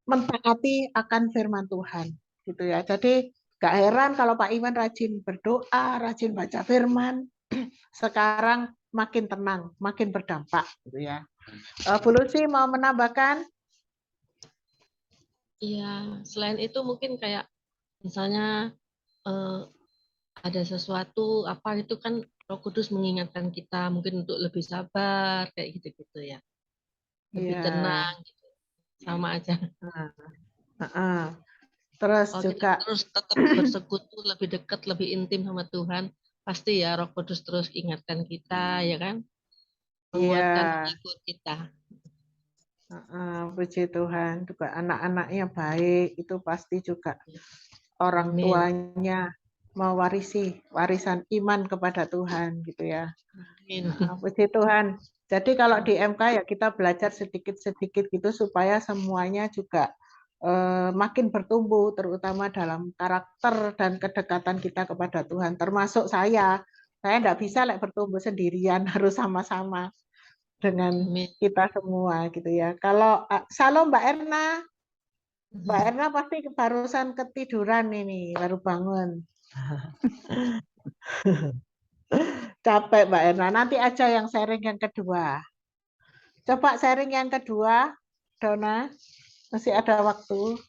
mentaati akan firman Tuhan gitu ya. Jadi gak heran kalau Pak Iwan rajin berdoa, rajin baca firman, sekarang makin tenang, makin berdampak gitu ya. Bu Lucy mau menambahkan? Iya, selain itu mungkin kayak misalnya ada sesuatu apa itu kan Roh Kudus mengingatkan kita mungkin untuk lebih sabar kayak gitu-gitu ya. Lebih tenang gitu. Sama aja. Terus kalau juga kita terus tetap bersekutu lebih dekat, lebih intim sama Tuhan, pasti ya Roh Kudus terus ingatkan kita, ya kan? Menguatkan ikut kita. Puji Tuhan, juga anak-anaknya baik, itu pasti juga orang tuanya mewarisi warisan iman kepada Tuhan gitu ya. Puji Tuhan. Jadi kalau di MK ya kita belajar sedikit-sedikit gitu supaya semuanya juga makin bertumbuh, terutama dalam karakter dan kedekatan kita kepada Tuhan. Termasuk saya enggak bisa bertumbuh sendirian, harus sama-sama dengan kita semua gitu ya. Kalau Salam Mbak Erna pasti barusan ketiduran ini, baru bangun. Capek Mbak Erna, nanti aja yang sharing yang kedua. Coba sharing yang kedua, Dona, masih ada waktu.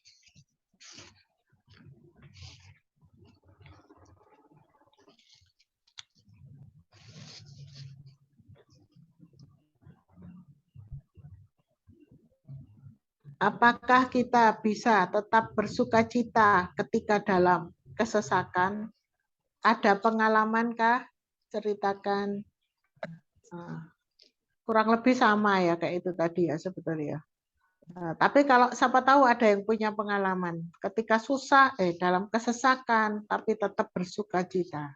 Apakah kita bisa tetap bersuka cita ketika dalam kesesakan? Ada pengalaman-kah? Ceritakan. Kurang lebih sama ya kayak itu tadi ya sebetulnya. Tapi kalau siapa tahu ada yang punya pengalaman ketika susah dalam kesesakan tapi tetap bersuka cita.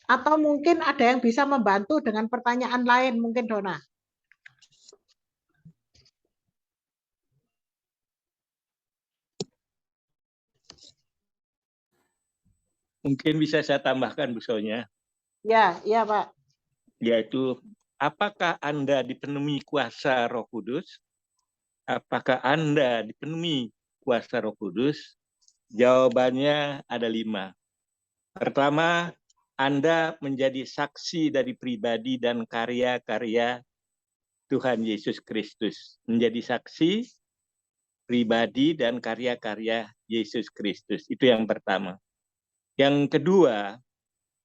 Atau mungkin ada yang bisa membantu dengan pertanyaan lain mungkin Dona. Mungkin bisa saya tambahkan Bu Sonia. Ya, iya Pak. Yaitu, apakah Anda dipenuhi kuasa Roh Kudus? Apakah Anda dipenuhi kuasa Roh Kudus? Jawabannya ada 5. Pertama, Anda menjadi saksi dari pribadi dan karya-karya Tuhan Yesus Kristus. Menjadi saksi pribadi dan karya-karya Yesus Kristus. Itu yang pertama. Yang kedua,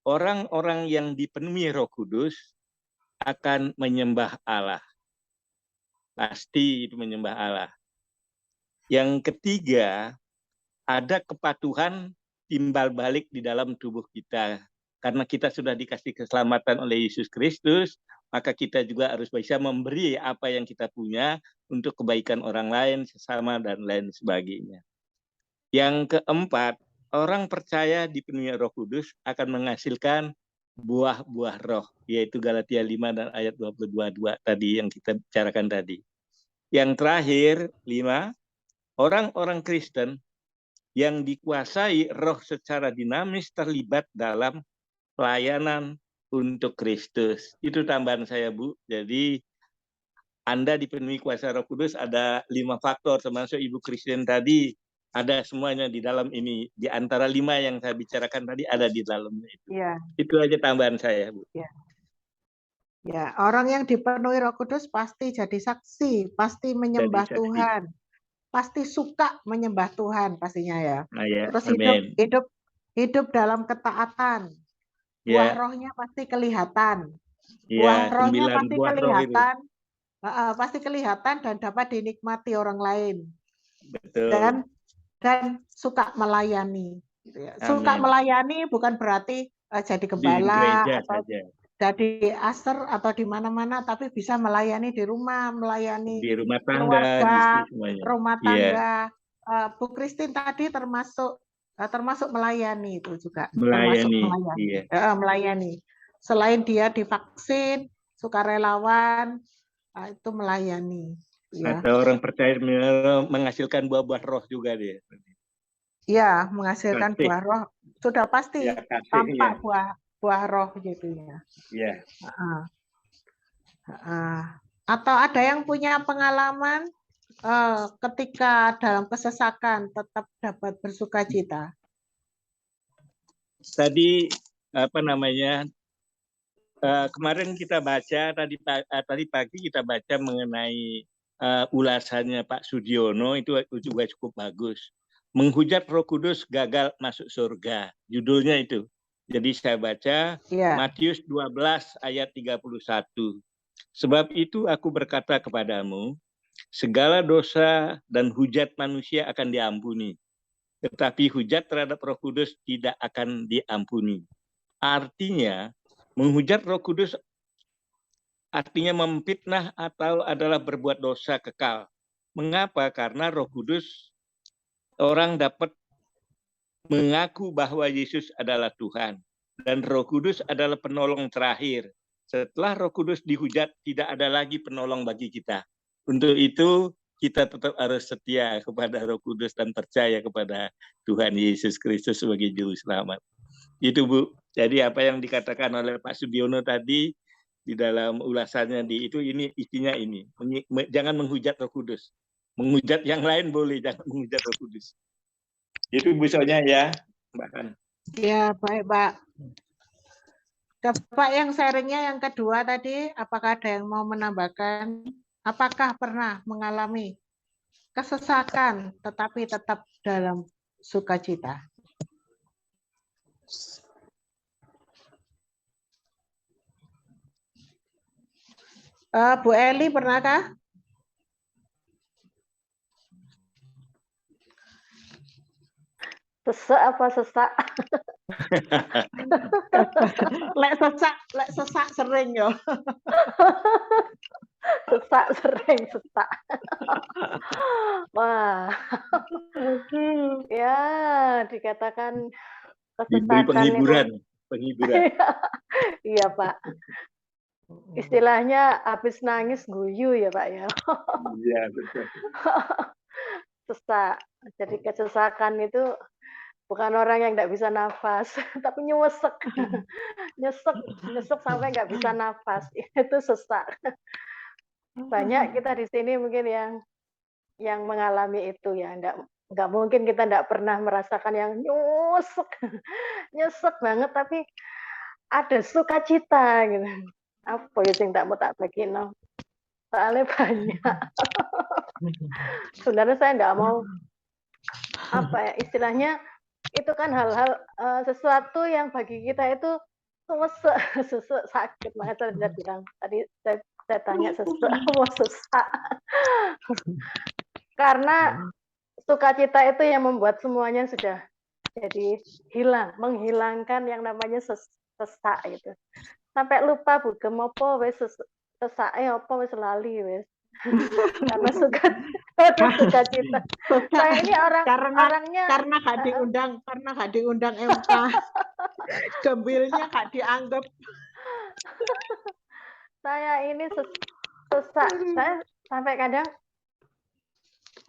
orang-orang yang dipenuhi Roh Kudus akan menyembah Allah. Pasti itu menyembah Allah. Yang ketiga, ada kepatuhan timbal balik di dalam tubuh kita. Karena kita sudah dikasih keselamatan oleh Yesus Kristus, maka kita juga harus bisa memberi apa yang kita punya untuk kebaikan orang lain, sesama, dan lain sebagainya. Yang keempat, orang percaya dipenuhi Roh Kudus akan menghasilkan buah-buah roh, yaitu Galatia 5 dan ayat 22 tadi yang kita bicarakan tadi. Yang terakhir, 5, orang-orang Kristen yang dikuasai roh secara dinamis terlibat dalam pelayanan untuk Kristus. Itu tambahan saya, Bu. Jadi Anda dipenuhi kuasa Roh Kudus ada 5 faktor, termasuk Ibu Christine tadi, ada semuanya di dalam ini. Di antara 5 yang saya bicarakan tadi ada di dalamnya itu. Ya, Itu aja tambahan saya, Bu. ya, orang yang dipenuhi Roh Kudus pasti jadi saksi, pasti menyembah Jadi saksi. Tuhan, pasti suka menyembah Tuhan pastinya ya. Nah, ya, Terus amin. hidup dalam ketaatan. Buah Ya, rohnya pasti kelihatan. ya, Buah rohnya 9 pasti buah roh itu. kelihatan dan dapat dinikmati orang lain. Betul. Dan suka melayani. Gitu ya. Suka Amin. melayani bukan berarti jadi Di gembala gereja atau saja. jadi aser atau di mana-mana, tapi bisa melayani di rumah, melayani Di rumah tangga, di keluarga, semuanya. rumah Iya, tangga. Bu Christine tadi termasuk melayani itu juga, termasuk melayani. melayani. Iya. Melayani. Selain dia divaksin, sukarelawan, itu melayani. Ya. Atau orang percaya menghasilkan buah-buah roh juga dia. Ya, menghasilkan Kasih. buah roh sudah pasti Ya, kasih, tampak ya. buah roh gitu ya. Iya. Atau ada yang punya pengalaman ketika dalam kesesakan tetap dapat bersukacita. Tadi apa namanya? Kemarin kita baca tadi pagi kita baca mengenai ulasannya Pak Sudiono itu juga cukup bagus. Menghujat Roh Kudus gagal masuk surga. Judulnya itu. Jadi saya baca Matius 12 ayat 31. Sebab itu aku berkata kepadamu, segala dosa dan hujat manusia akan diampuni. Tetapi hujat terhadap Roh Kudus tidak akan diampuni. Artinya, menghujat Roh Kudus artinya memfitnah atau adalah berbuat dosa kekal. Mengapa? Karena Roh Kudus orang dapat mengaku bahwa Yesus adalah Tuhan dan Roh Kudus adalah penolong terakhir. Setelah Roh Kudus dihujat, tidak ada lagi penolong bagi kita. Untuk itu kita tetap harus setia kepada Roh Kudus dan percaya kepada Tuhan Yesus Kristus sebagai Juru Selamat. Itu Bu. Jadi apa yang dikatakan oleh Pak Sudiono tadi di dalam ulasannya ini isinya ini. Jangan menghujat Roh Kudus. Menghujat yang lain boleh, jangan menghujat Roh Kudus. Itu Bu Sonya ya, Mbak Han. Ya, baik, Pak. Bapak yang sharingnya yang kedua tadi, apakah ada yang mau menambahkan? Apakah pernah mengalami kesesakan tetapi tetap dalam sukacita? Bu Eli, pernahkah? Sesak apa sesak? Lek sesak sering ya. Sesak sering sesak. Wah. Ya, dikatakan Diberi kesesakan penghiburan. Iya, Pak. Istilahnya habis nangis guyu ya, Pak ya. Iya, betul. Sesak. Jadi kesesakan itu bukan orang yang nggak bisa nafas, tapi nyesek. nyesek sampai nggak bisa nafas. Itu sesak. Banyak kita di sini mungkin yang mengalami itu ya. Nggak mungkin kita nggak pernah merasakan yang nyesek banget, tapi ada sukacita gitu. Apa ya yang tak mau tak bagi no? Soalnya banyak. Sebenarnya saya nggak mau apa ya istilahnya itu kan hal-hal sesuatu yang bagi kita itu sesek sakit, makanya saya bilang tadi saya tanya sesek mau sesak karena sukacita itu yang membuat semuanya sudah jadi menghilangkan yang namanya sesak itu sampai lupa bugem apa wis sesake apa wis lali wis karena sukacita. Saya ini orangnya karena gak diundang MK. Gembilnya gak dianggap. Saya ini sesak. Saya sampai kadang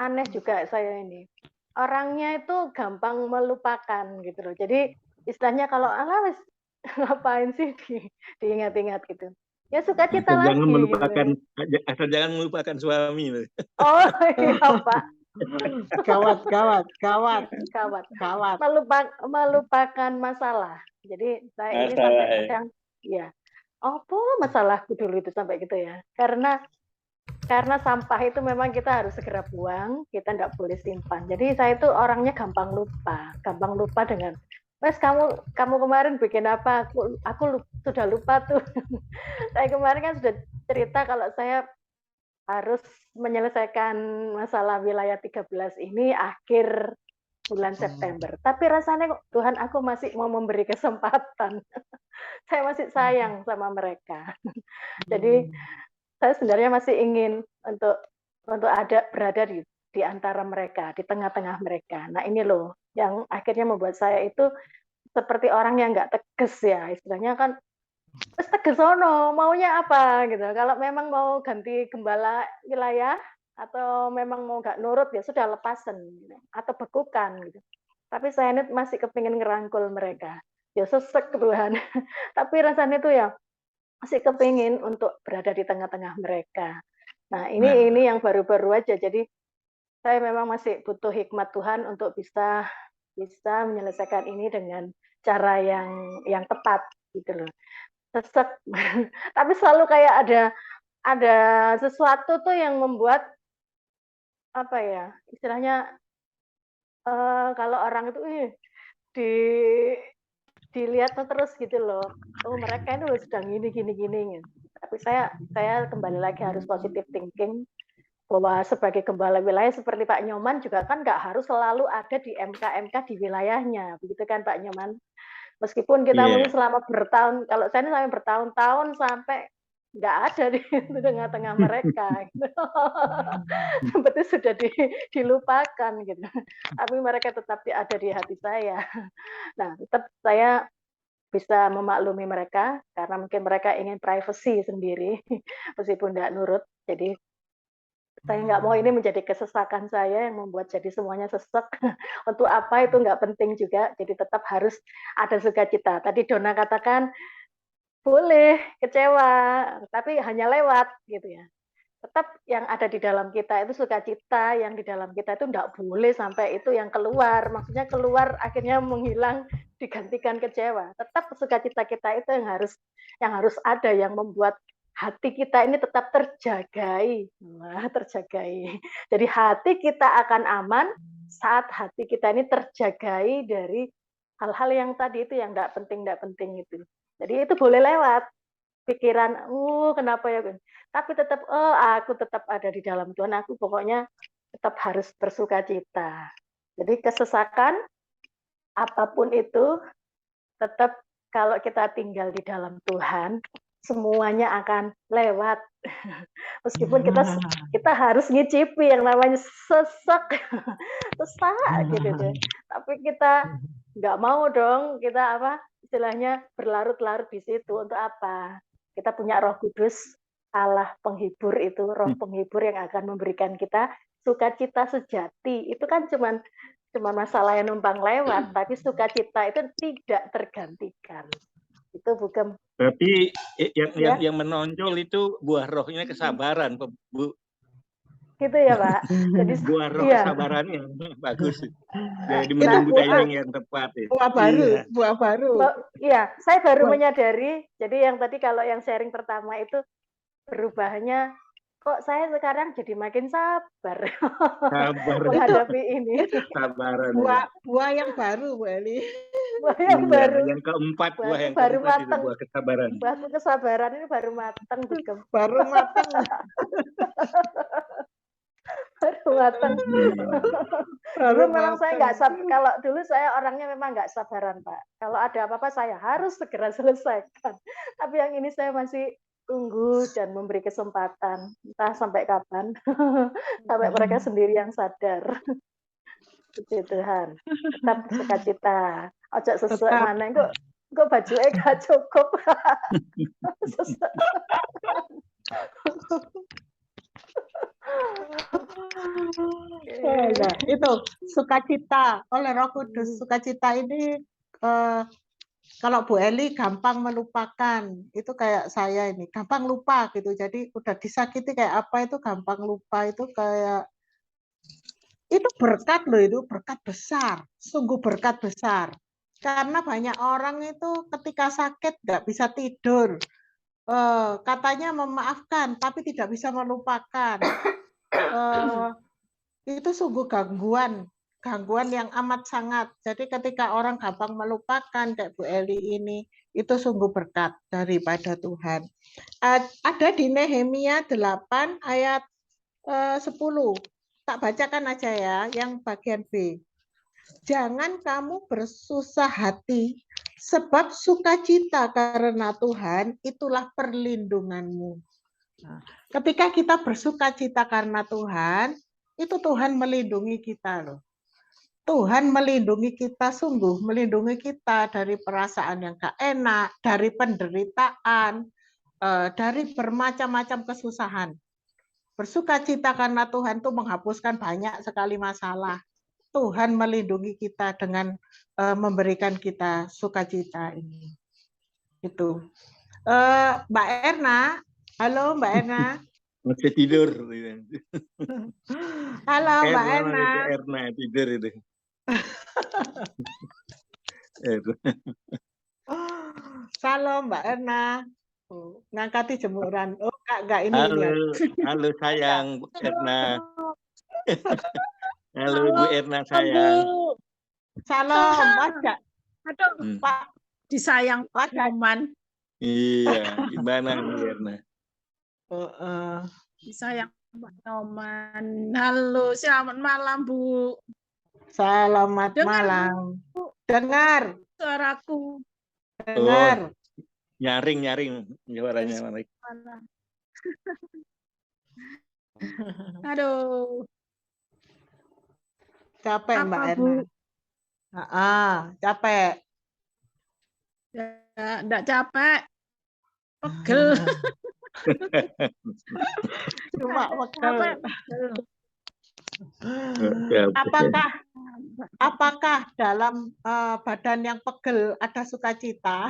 aneh juga saya ini. Orangnya itu gampang melupakan gitu loh. Jadi istilahnya kalau wis ngapain sih diingat-ingat gitu. Ya sukacita Asal jangan lagi melupakan gitu. asal jangan melupakan suami loh. Oh iya Pak, Gawat, gawat, gawat, kawat. gawat. Melupakan masalah. Jadi saya ini Masalah sampai kadang ya, apa masalahku dulu itu sampai gitu ya. Karena sampah itu memang kita harus segera buang, kita tidak boleh simpan. Jadi saya itu orangnya gampang lupa dengan, Mas kamu kemarin bikin apa? Aku sudah lupa tuh. Saya kemarin kan sudah cerita kalau saya harus menyelesaikan masalah wilayah 13 ini akhir bulan September. Tapi rasanya kok Tuhan aku masih mau memberi kesempatan. Saya masih sayang sama mereka. Jadi saya sebenarnya masih ingin untuk berada di antara mereka, di tengah-tengah mereka. Nah ini loh yang akhirnya membuat saya itu seperti orang yang nggak tegas ya, istilahnya kan terus tegas sono maunya apa gitu. Kalau memang mau ganti gembala wilayah atau memang mau nggak nurut ya sudah lepasan gitu. Atau bekukan gitu. Tapi saya ini masih kepingin ngerangkul mereka. Ya sesek Tuhan. Tapi rasanya itu ya masih kepingin untuk berada di tengah-tengah mereka. Nah ini yang baru-baru aja. Jadi saya memang masih butuh hikmat Tuhan untuk bisa menyelesaikan ini dengan cara yang tepat gitu loh. Sesek. Tapi selalu kayak ada sesuatu tuh yang membuat apa ya istilahnya kalau orang itu di dilihat terus gitu loh. Oh mereka itu sedang gini. Tapi saya kembali lagi harus positive thinking bahwa sebagai gembala wilayah seperti Pak Nyoman juga kan nggak harus selalu ada di MK di wilayahnya, begitu kan Pak Nyoman? Meskipun kita mungkin selama bertahun, kalau saya sampai bertahun-tahun sampai nggak ada di tengah-tengah mereka, gitu. Seperti sudah dilupakan gitu. Tapi mereka tetap ada di hati saya. Nah, tetap saya bisa memaklumi mereka karena mungkin mereka ingin privacy sendiri, meskipun tidak nurut. Jadi saya nggak mau ini menjadi kesesakan saya yang membuat jadi semuanya sesek. Untuk apa itu nggak penting juga. Jadi tetap harus ada sukacita. Tadi Donna katakan boleh kecewa, tapi hanya lewat gitu ya. Tetap yang ada di dalam kita itu sukacita, yang di dalam kita itu nggak boleh sampai itu yang keluar. Maksudnya keluar akhirnya menghilang digantikan kecewa. Tetap sukacita kita itu yang harus ada yang membuat hati kita ini tetap terjagai. Terjagai. Jadi hati kita akan aman saat hati kita ini terjagai dari hal-hal yang tadi itu yang enggak penting itu. Jadi itu boleh lewat pikiran, kenapa ya? Tapi tetap, aku tetap ada di dalam Tuhan. Aku pokoknya tetap harus bersukacita. Jadi kesesakan apapun itu tetap kalau kita tinggal di dalam Tuhan, semuanya akan lewat. Meskipun kita harus ngicipi yang namanya sesek, gitu deh. Tapi kita nggak mau dong, kita istilahnya berlarut-larut di situ. Untuk apa? Kita punya Roh Kudus, Allah penghibur itu, Roh penghibur yang akan memberikan kita sukacita sejati. Itu kan cuma masalah yang numpang lewat, tapi sukacita itu tidak tergantikan. Itu bukan. Berarti yang menonjol itu buah rohnya kesabaran, Bu. Gitu ya, Pak. Jadi buah roh kesabarannya bagus. Jadi menunggu timing yang tepat. Buah baru. Iya, saya baru menyadari. Jadi yang tadi kalau yang sharing pertama itu berubahnya, kok saya sekarang jadi makin sabar menghadapi ini. Sabaran. Buah yang baru, Bu Eli. Buah yang baru. Yang keempat, buah yang baru keempat matang. Itu buah kesabaran. Buah kesabaran ini baru matang. Baru matang. Baru matang. Dulu memang saya nggak sabar. Kalau dulu saya orangnya memang nggak sabaran, Pak. Kalau ada apa-apa saya harus segera selesaikan. Tapi yang ini saya masih tunggu dan memberi kesempatan. Entah sampai kapan. Sampai mereka sendiri yang sadar. Puji Tuhan. Tetap sukacita. Ojo sesek mana kok bajunya gak cukup. Itu sukacita oleh Roh Kudus. Sukacita ini Kalau Bu Eli gampang melupakan, itu kayak saya ini, gampang lupa gitu. Jadi udah disakiti kayak apa itu gampang lupa, itu kayak itu berkat loh, itu berkat besar, sungguh berkat besar. Karena banyak orang itu ketika sakit nggak bisa tidur, katanya memaafkan tapi tidak bisa melupakan. Itu sungguh gangguan yang amat sangat. Jadi ketika orang gampang melupakan kayak Bu Eli ini, itu sungguh berkat daripada Tuhan. Ada di Nehemia 8 ayat 10. Tak bacakan aja ya, yang bagian B. Jangan kamu bersusah hati, sebab sukacita karena Tuhan itulah perlindunganmu. Nah, ketika kita bersukacita karena Tuhan, itu Tuhan melindungi kita loh. Tuhan melindungi kita, sungguh melindungi kita dari perasaan yang gak enak, dari penderitaan, dari bermacam-macam kesusahan. Bersukacita karena Tuhan itu menghapuskan banyak sekali masalah. Tuhan melindungi kita dengan memberikan kita sukacita ini. Itu. Mbak Erna, halo Mbak Erna. Masih tidur. Halo Mbak Erna. Erna tidur itu. Salam Mbak Erna. Ngangkati jemuran. Oh, enggak ini. Halo, lihat. halo sayang Bu Erna. Halo Bu Erna sayang. Salam Pak. Aduh, Pak disayang Pak Noman. Iya, gimana Bu Erna? Disayang Pak Noman. Halo, selamat malam Bu. Selamat Dengar, malam. Bu, Dengar. suaraku. Dengar. Nyaring suaranya. Aduh. Capek Apa, Mbak Bu? Erna. Capek. Ya, enggak capek. Pegel. Cuma pegel. Pegel. Apakah dalam badan yang pegel ada sukacita?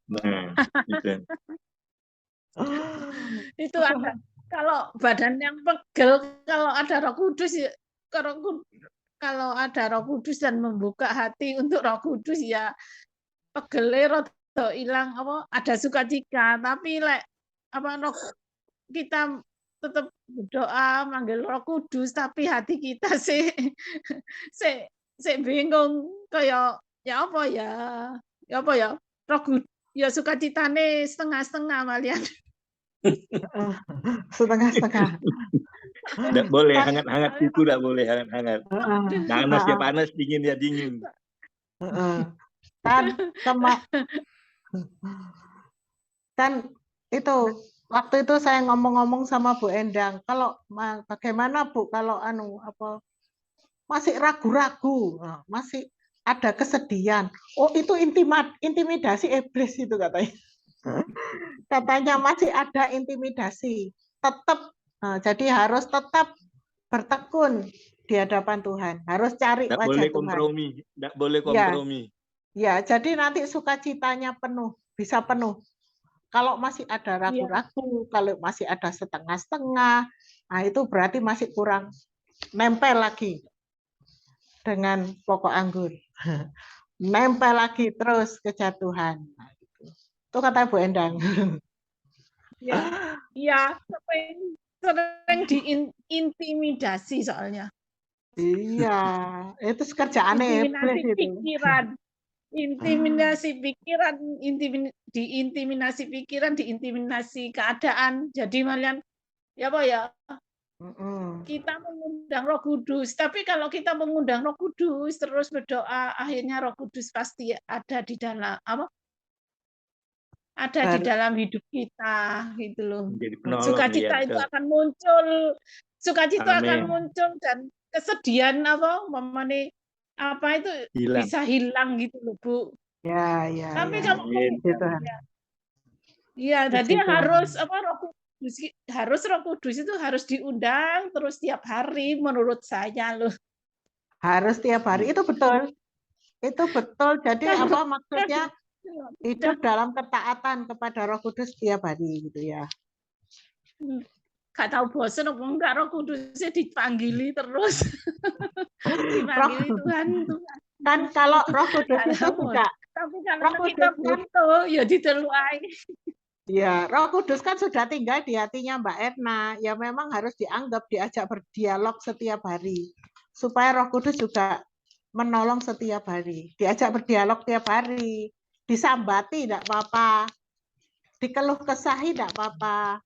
Nah, itu. Itu ada. Kalau badan yang pegel, kalau ada Roh Kudus, kalau ada Roh Kudus dan membuka hati untuk Roh Kudus, ya pegele rada hilang, apa ada sukacita. Tapi kita tetap berdoa manggil Roh Kudus, tapi hati kita sih bingung, kayak ya apa ya Roh Kudus ya sukacitane setengah-setengah malian. Setengah-setengah. Tidak boleh hangat-hangat kuku, tidak boleh hangat-hangat. Panas ya panas, dingin ya dingin. Kan itu waktu itu saya ngomong-ngomong sama Bu Endang, kalau bagaimana Bu kalau masih ragu-ragu, masih ada kesedihan. Oh, itu intimidasi iblis itu katanya. Katanya masih ada intimidasi. Jadi harus tetap bertekun di hadapan Tuhan. Harus cari wajah Tuhan. Tidak boleh kompromi. Ya, jadi nanti sukacitanya bisa penuh. Kalau masih ada ragu-ragu, kalau masih ada setengah-setengah, nah itu berarti masih kurang nempel lagi dengan pokok anggur. Nempel lagi terus kejatuhan. Nah, itu kata Bu Endang. Ya, sering diintimidasi soalnya. Iya, itu kerjaannya intimidasi pikiran. Intimidasi pikiran, diintimidasi keadaan. Jadi malian kita mengundang Roh Kudus. Tapi kalau kita mengundang Roh Kudus terus berdoa, akhirnya Roh Kudus pasti ada di dalam di dalam hidup kita, gitu loh. Sukacita itu akan muncul, akan muncul, dan kesedihan itu bisa hilang gitu loh Bu. Ya. Tapi kalau jadi Roh Kudus itu harus diundang terus tiap hari menurut saya loh. Harus tiap hari, itu betul. Itu betul. Jadi apa maksudnya? Hidup dalam ketaatan kepada Roh Kudus setiap hari gitu ya. Gak tahu bosen apa enggak, Roh Kudusnya dipanggili terus. Dipanggili Tuhan. Kan kalau Roh Kudus itu juga. Tapi kalau kita butuh, ya diteluai. Ya, Roh Kudus kan sudah tinggal di hatinya Mbak Erna. Ya memang harus dianggap, diajak berdialog setiap hari. Supaya Roh Kudus juga menolong setiap hari. Diajak berdialog tiap hari. Disambati tidak apa-apa. Dikeluh kesahi tidak apa-apa.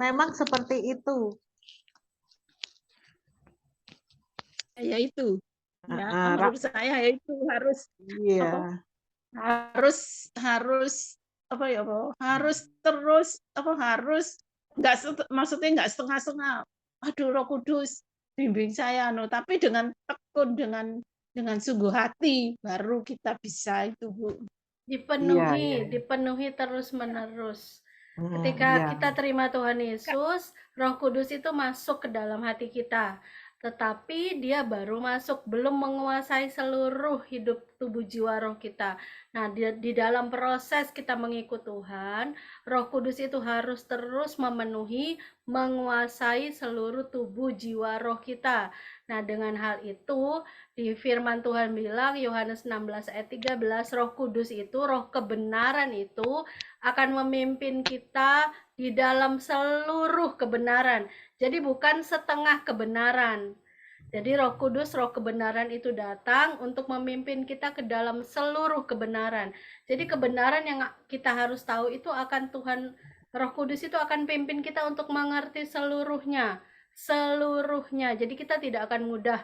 Memang seperti itu. Ya itu. Ya, menurut saya itu harus maksudnya nggak setengah-setengah. Aduh, Roh Kudus bimbing saya, tapi dengan tekun, dengan sungguh hati baru kita bisa itu, Bu. Dipenuhi terus-menerus. Ketika kita terima Tuhan Yesus, Roh Kudus itu masuk ke dalam hati kita. Tetapi dia baru masuk, belum menguasai seluruh hidup tubuh jiwa roh kita. Nah, di dalam proses kita mengikut Tuhan, Roh Kudus itu harus terus memenuhi, menguasai seluruh tubuh jiwa roh kita. Nah, dengan hal itu, di firman Tuhan bilang, Yohanes 16 ayat 13, Roh Kudus itu, roh kebenaran itu akan memimpin kita di dalam seluruh kebenaran. Jadi bukan setengah kebenaran. Jadi Roh Kudus, roh kebenaran itu datang untuk memimpin kita ke dalam seluruh kebenaran. Jadi kebenaran yang kita harus tahu itu akan Tuhan, Roh Kudus itu akan pimpin kita untuk mengerti seluruhnya. Jadi kita tidak akan mudah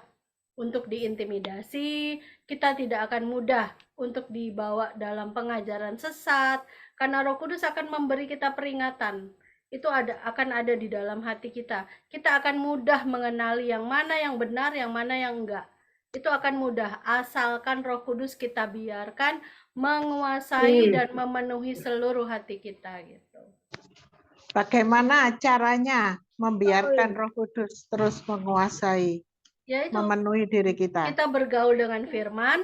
untuk diintimidasi, kita tidak akan mudah untuk dibawa dalam pengajaran sesat, karena Roh Kudus akan memberi kita peringatan. Itu akan ada di dalam hati kita. Kita akan mudah mengenali yang mana yang benar, yang mana yang enggak. Itu akan mudah, asalkan Roh Kudus kita biarkan menguasai dan memenuhi seluruh hati kita gitu. Bagaimana caranya membiarkan Roh Kudus terus menguasai, memenuhi diri kita? Kita bergaul dengan firman,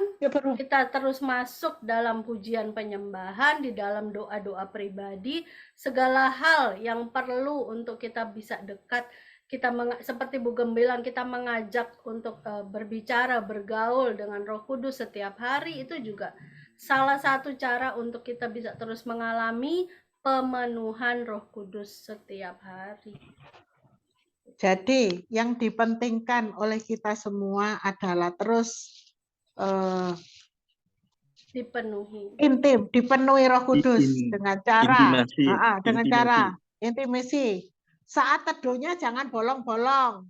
kita terus masuk dalam pujian penyembahan, di dalam doa-doa pribadi, segala hal yang perlu untuk kita bisa dekat. Kita seperti Bu Gembilang, kita mengajak untuk berbicara, bergaul dengan Roh Kudus setiap hari, itu juga salah satu cara untuk kita bisa terus mengalami pemenuhan Roh Kudus setiap hari. Jadi yang dipentingkan oleh kita semua adalah terus dipenuhi Roh Kudus dengan cara intimasi. Saat teduhnya jangan bolong-bolong.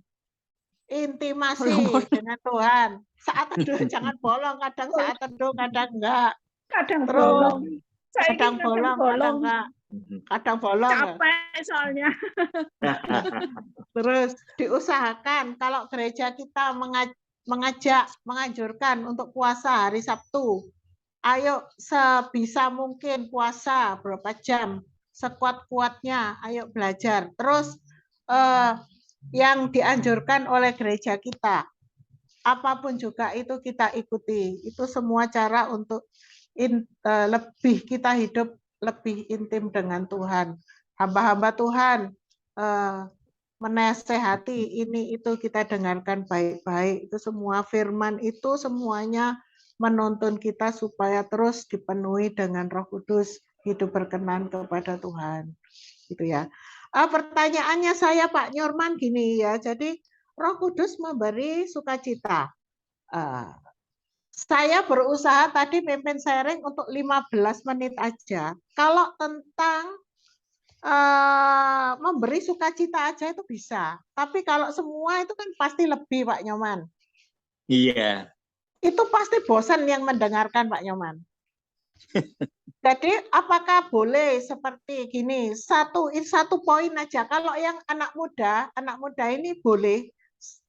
Intimasi dengan Tuhan. Saat teduh jangan bolong, kadang saat teduh, kadang enggak. Kadang bolong. Kadang bolong, kadang enggak. Kadang bolong. Capek soalnya. Terus diusahakan kalau gereja kita menganjurkan untuk puasa hari Sabtu. Ayo sebisa mungkin puasa berapa jam, sekuat-kuatnya, ayo belajar. Terus yang dianjurkan oleh gereja kita, apapun juga itu kita ikuti. Itu semua cara untuk lebih kita hidup lebih intim dengan Tuhan. Hamba-hamba Tuhan menasehati ini itu kita dengarkan baik-baik. Itu semua firman itu semuanya menuntun kita supaya terus dipenuhi dengan Roh Kudus, hidup berkenan kepada Tuhan. Gitu ya. Pertanyaannya saya Pak Nyorman gini ya. Jadi Roh Kudus memberi sukacita. Saya berusaha tadi mimpin sharing untuk 15 menit aja. Kalau tentang memberi sukacita aja itu bisa. Tapi kalau semua itu kan pasti lebih Pak Nyoman. Iya. Itu pasti bosan yang mendengarkan Pak Nyoman. Jadi apakah boleh seperti gini, satu poin aja. Kalau yang anak muda ini boleh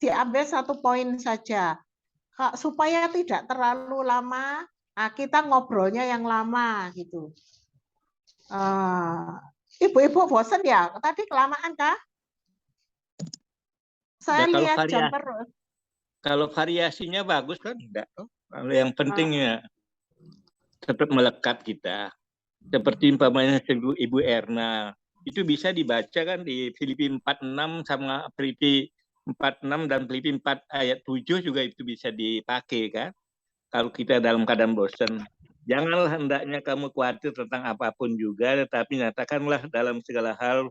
diambil satu poin saja. Supaya tidak terlalu lama, kita ngobrolnya yang lama gitu. Ibu-ibu bosan ya? Tadi kelamaan kah? Saya lihat jam terus. Kalau variasinya bagus kan enggak. Kalau yang pentingnya tetap melekat kita. Seperti umpamanya Ibu Erna, itu bisa dibaca kan di Filipi 4:6 sama Filipi 4:6 dan Filipi 4 ayat 7 juga itu bisa dipakai kan. Kalau kita dalam keadaan bosan, janganlah hendaknya kamu khawatir tentang apapun juga, tetapi nyatakanlah dalam segala hal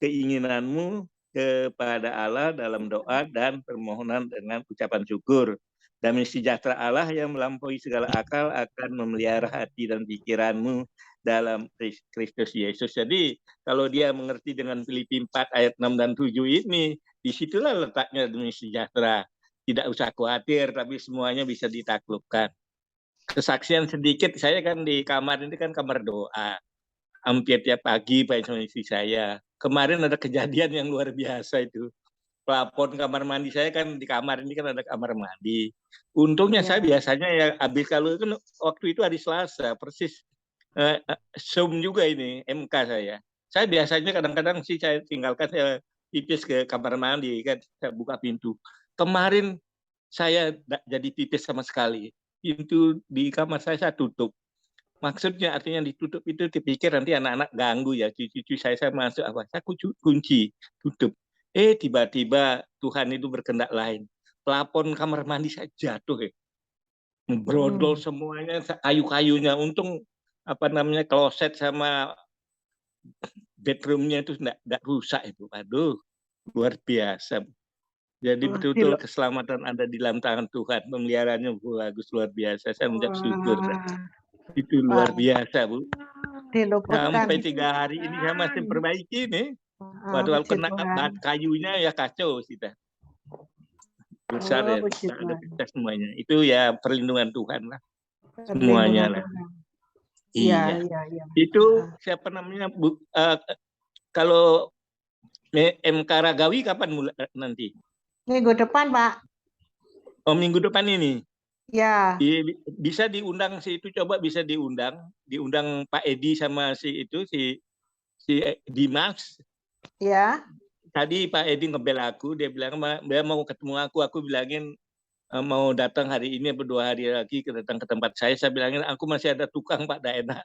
keinginanmu kepada Allah dalam doa dan permohonan dengan ucapan syukur. Damai sejahtera Allah yang melampaui segala akal akan memelihara hati dan pikiranmu dalam Kristus Yesus. Jadi kalau dia mengerti dengan Filipi 4 ayat 6 dan 7 ini, disitulah letaknya damai sejahtera. Tidak usah khawatir, tapi semuanya bisa ditaklukkan. Kesaksian sedikit, saya kan di kamar ini kan kamar doa. Hampir tiap pagi Pak sama istri saya. Kemarin ada kejadian yang luar biasa itu. Plafon kamar mandi saya kan di kamar ini kan ada kamar mandi. Untungnya saya biasanya ya habis kalau itu waktu itu hari Selasa persis Zoom juga ini MK saya. Saya biasanya kadang-kadang sih saya tinggalkan saya pipis ke kamar mandi kan saya buka pintu. Kemarin saya tidak jadi pipis sama sekali. Pintu di kamar saya tutup. Maksudnya artinya ditutup itu dipikir nanti anak-anak ganggu ya, cucu-cucu saya masuk apa? Saya kunci, tutup. Tiba-tiba Tuhan itu berkehendak lain. Plafon kamar mandi saya jatuh brodol semuanya, kayu-kayunya. Untung apa namanya kloset sama bedroomnya itu enggak rusak itu. Aduh, luar biasa. Jadi betul-betul keselamatan ada di dalam tangan Tuhan. Pemeliharaannya bagus, luar biasa. Saya mengucap syukur. Itu luar biasa, Bu. Sampai 3 hari ini saya masih perbaiki nih. Waduh, kalau kena kayunya ya kacau kita. Besar ya, ada pecah semuanya. Itu ya perlindungan Tuhan lah. Semuanya lah. Iya. Itu siapa namanya? Kalau MK Ragawi kapan mulai nanti? Minggu depan, Pak. Oh, minggu depan ini. Ya. Bisa diundang si itu, coba bisa diundang Pak Edi sama si Dimas. Ya. Tadi Pak Edi ngebel aku, dia bilang dia mau ketemu aku bilangin mau datang hari ini atau 2 hari lagi datang ke tempat saya bilangin aku masih ada tukang Pak, dah enak.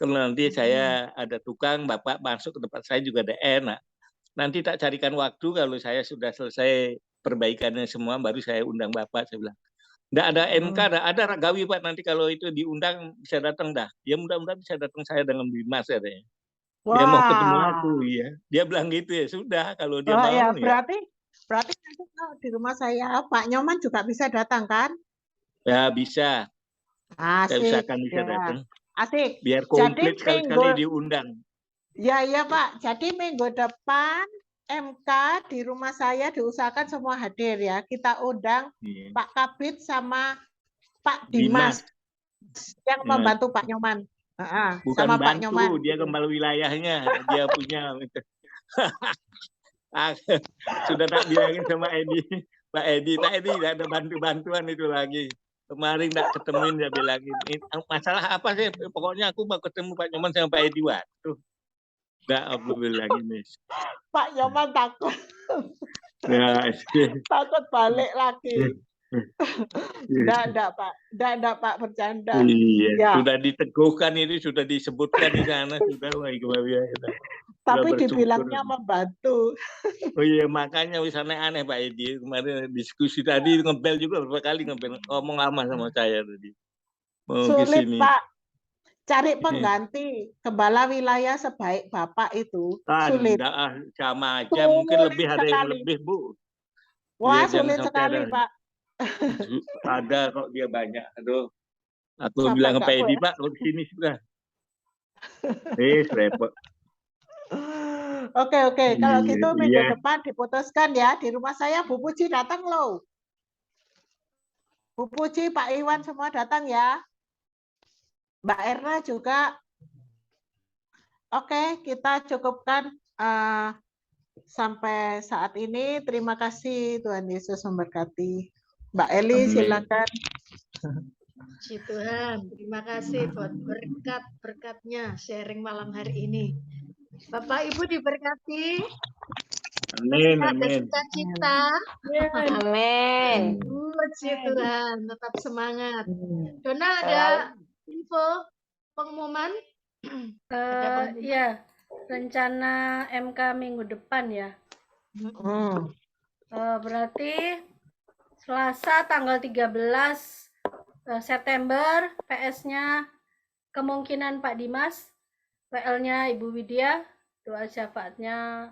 Kalau nanti saya ada tukang, Bapak masuk ke tempat saya juga ada enak. Nanti tak carikan waktu kalau saya sudah selesai perbaikannya semua baru saya undang Bapak, saya bilang. Nggak ada MK, ada Ragawi Pak, nanti kalau itu diundang bisa datang dah. Ya mudah-mudahan bisa datang saya dengan Dimas katanya. Dia mau ketemu aku, ya. Dia bilang gitu ya, sudah kalau dia mau ya. Berarti nanti kalau di rumah saya Pak Nyoman juga bisa datang kan? Ya bisa. Asik. Saya usahakan bisa datang. Asik. Biar komplit sekali-sekali diundang. Ya Pak. Jadi minggu depan MK di rumah saya diusahakan semua hadir ya. Kita undang Pak Kabit sama Pak Dimas yang membantu Pak Nyoman. Bukan sama bantu, Pak Nyoman. Dia kembali wilayahnya, dia punya. Sudah tak bilangin sama Pak Edi tidak ada bantuan itu lagi. Kemarin tak ketemuin dia bilangin, masalah apa sih? Pokoknya aku mau ketemu Pak Nyoman sama Pak Edi waktu. Enggak, aku bilang ini. Pak Nyoman takut. Takut balik lagi. Enggak Pak bercanda. Iya, ya. Sudah diteguhkan ini, sudah disebutkan di sana sudah. Tapi dibilangnya membantu. Oh iya, makanya wis aneh Pak Edi. Kemarin diskusi tadi ngebel juga berapa kali ngomong lama sama saya tadi. Sulit Pak. Cari pengganti gembala wilayah sebaik Bapak itu sulit. Sama aja, mungkin lebih ada yang lebih, Bu. Wah, sulit sekali, Pak. Ada kok dia banyak. Aduh. Aku bilang ke Pak Edi, Pak, ke sini sudah. Repot. Oke. Kalau gitu minggu depan diputuskan ya. Di rumah saya Bu Puji datang loh. Bu Puji, Pak Iwan semua datang ya. Mbak Erna juga. Oke, kita cukupkan sampai saat ini. Terima kasih, Tuhan Yesus memberkati. Mbak Eli, silakan. Puji Tuhan, terima kasih buat berkat-berkatnya sharing malam hari ini. Bapak Ibu diberkati. Amin, Ada amin. sukacita. Amin. Puji Tuhan, tetap semangat. Dona ada Selalu. info pengumuman? Ada pengumuman? Ya, rencana MK minggu depan ya. Berarti Selasa tanggal 13 September, PS-nya kemungkinan Pak Dimas, WL-nya Ibu Widya, doa syafaatnya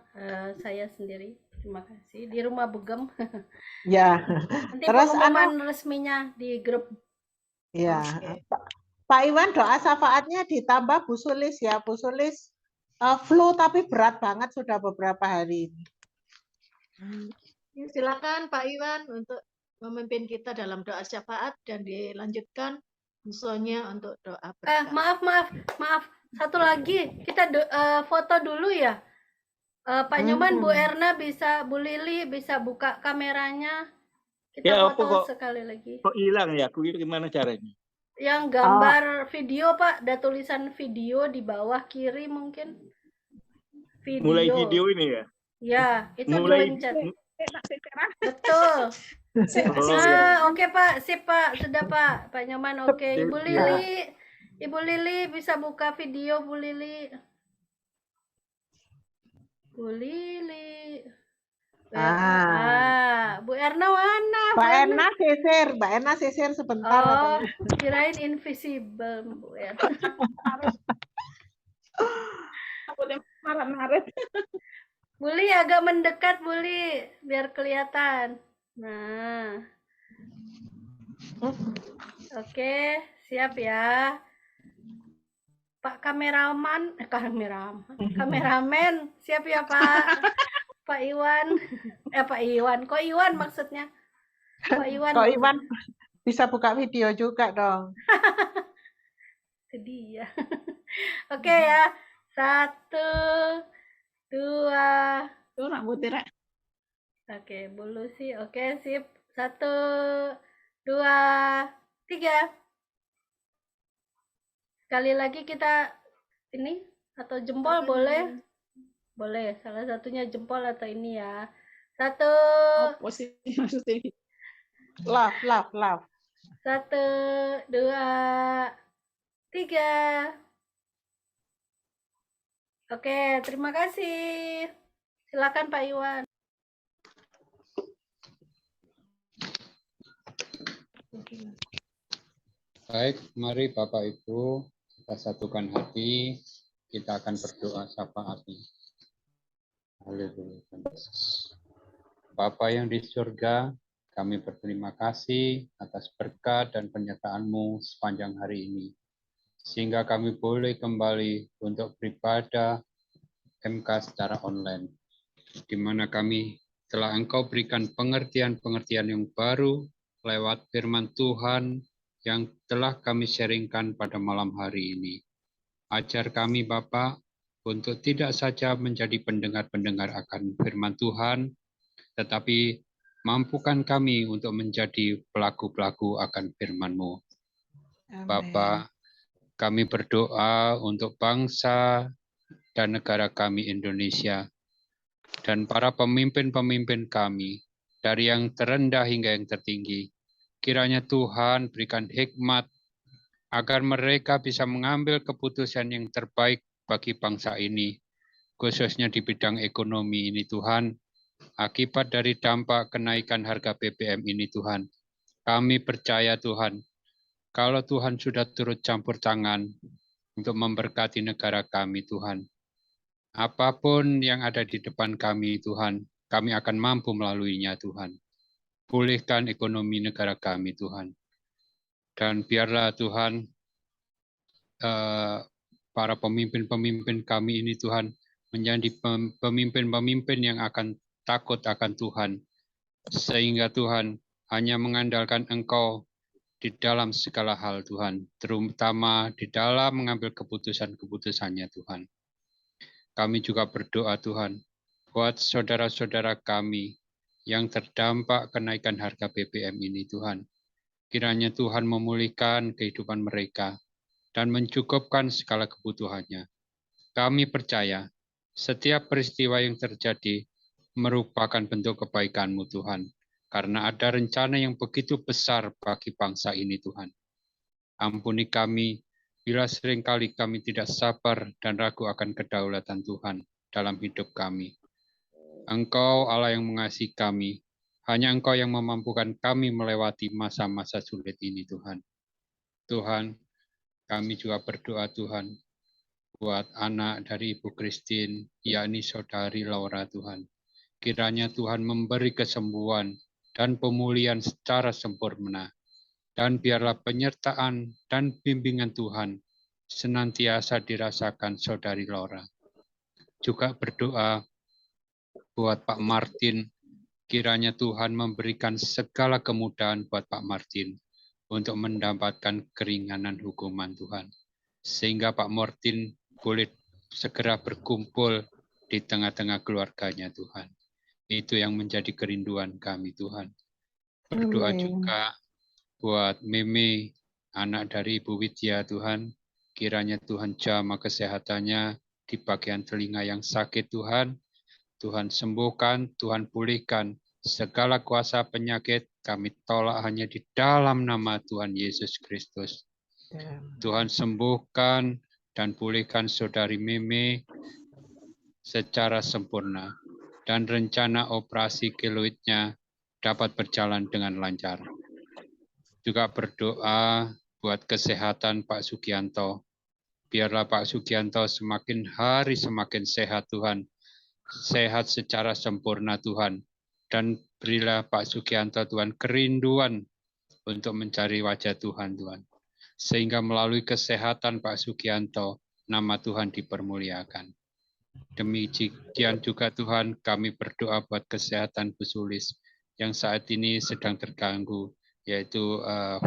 saya sendiri. Terima kasih. Di rumah Bugem. Ya. Nanti Terus pengumuman resminya di grup. Ya. Pak Iwan, doa syafaatnya ditambah Bu Sulis ya. Bu Sulis flu tapi berat banget sudah beberapa hari ini. Silakan Pak Iwan untuk memimpin kita dalam doa syafaat dan dilanjutkan musuhnya untuk doa berkat. Maaf. Satu lagi, kita foto dulu ya. Pak Nyoman, Bu Erna bisa, Bu Lili bisa buka kameranya. Kita Ya, foto kok sekali lagi. kok hilang ya? Aku gimana caranya? Yang gambar video Pak, ada tulisan video di bawah kiri mungkin. Video. Mulai video ini ya? Ya, itu Mulai dipencet. Betul. Oke Pak, sip Pak, sudah Pak. Pak Nyoman oke. Ibu Lili bisa buka video Bu Lili. Bu Lili. Bu Erna mana? Mbak Erna sisir sebentar. Oh, kirain invisible Bu Erna. Marah-marah. Buli agak mendekat Buli biar kelihatan. Nah. Oke, siap ya. Pak kameramen, siap ya Pak. Pak Iwan. Pak Iwan. Kok Iwan maksudnya? Pak Iwan. Kok Iwan bisa buka video juga dong. Itu dia. Oke ya. 1, 2. Oke, bulu sih. Oke, sip. 1, 2, 3. Sekali lagi kita ini atau jempol boleh? Boleh. Salah satunya jempol atau ini ya. 1. Love. 1, 2, 3. Oke, terima kasih. Silakan Pak Iwan. Baik, mari Bapak Ibu kita satukan hati, kita akan berdoa syafaat. Haleluya. Bapa yang di surga, kami berterima kasih atas berkat dan penyertaan-Mu sepanjang hari ini. Sehingga kami boleh kembali untuk beribadah MK secara online, di mana kami telah Engkau berikan pengertian-pengertian yang baru lewat firman Tuhan yang telah kami sharingkan pada malam hari ini. Ajar kami Bapa untuk tidak saja menjadi pendengar-pendengar akan firman Tuhan, tetapi mampukan kami untuk menjadi pelaku-pelaku akan firman-Mu. Bapa, kami berdoa untuk bangsa dan negara kami Indonesia, dan para pemimpin-pemimpin kami, dari yang terendah hingga yang tertinggi. Kiranya Tuhan berikan hikmat, agar mereka bisa mengambil keputusan yang terbaik bagi bangsa ini, khususnya di bidang ekonomi ini Tuhan, akibat dari dampak kenaikan harga BBM ini Tuhan. Kami percaya Tuhan, kalau Tuhan sudah turut campur tangan untuk memberkati negara kami Tuhan, apapun yang ada di depan kami Tuhan, kami akan mampu melaluinya Tuhan. Pulihkan ekonomi negara kami Tuhan. Dan biarlah Tuhan, para pemimpin-pemimpin kami ini Tuhan, menjadi pemimpin-pemimpin yang akan takut akan Tuhan. Sehingga Tuhan hanya mengandalkan Engkau di dalam segala hal Tuhan, terutama di dalam mengambil keputusan-keputusannya Tuhan. Kami juga berdoa Tuhan, buat saudara-saudara kami yang terdampak kenaikan harga BBM ini Tuhan. Kiranya Tuhan memulihkan kehidupan mereka dan mencukupkan segala kebutuhannya. Kami percaya setiap peristiwa yang terjadi merupakan bentuk kebaikan-Mu Tuhan. Karena ada rencana yang begitu besar bagi bangsa ini Tuhan. Ampuni kami bila seringkali kami tidak sabar dan ragu akan kedaulatan Tuhan dalam hidup kami. Engkau Allah yang mengasihi kami, hanya Engkau yang memampukan kami melewati masa-masa sulit ini Tuhan. Tuhan, kami juga berdoa Tuhan, buat anak dari Ibu Christine, yakni Saudari Laura Tuhan. Kiranya Tuhan memberi kesembuhan dan pemulihan secara sempurna. Dan biarlah penyertaan dan bimbingan Tuhan senantiasa dirasakan Saudari Laura. Juga berdoa buat Pak Martin, kiranya Tuhan memberikan segala kemudahan buat Pak Martin untuk mendapatkan keringanan hukuman Tuhan. Sehingga Pak Martin boleh segera berkumpul di tengah-tengah keluarganya Tuhan. Itu yang menjadi kerinduan kami Tuhan. Berdoa juga buat Meme, anak dari Ibu Widya Tuhan. Kiranya Tuhan jamah kesehatannya di bagian telinga yang sakit Tuhan. Tuhan sembuhkan, Tuhan pulihkan. Segala kuasa penyakit kami tolak hanya di dalam nama Tuhan Yesus Kristus. Tuhan sembuhkan dan pulihkan Saudari Meme secara sempurna. Dan rencana operasi keloidnya dapat berjalan dengan lancar. Juga berdoa buat kesehatan Pak Sugianto. Biarlah Pak Sugianto semakin hari semakin sehat Tuhan. Sehat secara sempurna Tuhan. Dan berilah Pak Sugianto Tuhan kerinduan untuk mencari wajah Tuhan Tuhan. Sehingga melalui kesehatan Pak Sugianto, nama Tuhan dipermuliakan. Demikian juga Tuhan kami berdoa buat kesehatan Bu Sulis yang saat ini sedang terganggu, yaitu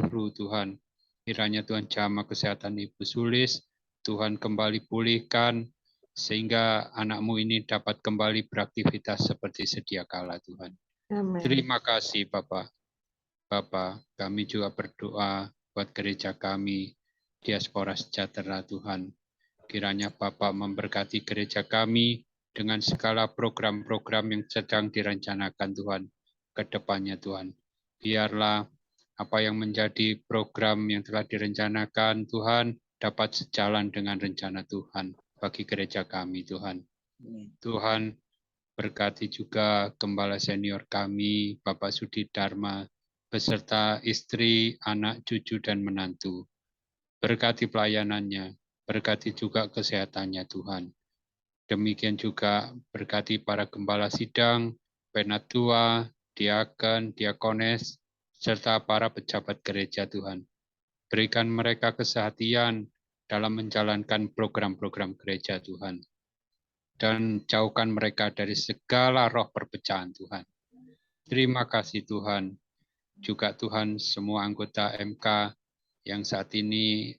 flu Tuhan. Kiranya Tuhan jamah kesehatan Ibu Sulis, Tuhan kembali pulihkan, sehingga anakmu ini dapat kembali beraktivitas seperti sedia kala Tuhan. Amen. Terima kasih Bapak. Bapak, kami juga berdoa buat gereja kami, Diaspora Sejahtera Tuhan. Kiranya Bapak memberkati gereja kami dengan segala program-program yang sedang direncanakan Tuhan ke depannya Tuhan. Biarlah apa yang menjadi program yang telah direncanakan Tuhan dapat sejalan dengan rencana Tuhan bagi gereja kami Tuhan. Tuhan berkati juga gembala senior kami, Bapak Sudi Dharma, beserta istri, anak, cucu, dan menantu. Berkati pelayanannya, berkati juga kesehatannya Tuhan. Demikian juga berkati para gembala sidang, penatua, diaken, diakones, serta para pejabat gereja Tuhan. Berikan mereka kesehatan dalam menjalankan program-program gereja Tuhan. Dan jauhkan mereka dari segala roh perpecahan Tuhan. Terima kasih Tuhan. Juga Tuhan semua anggota MK yang saat ini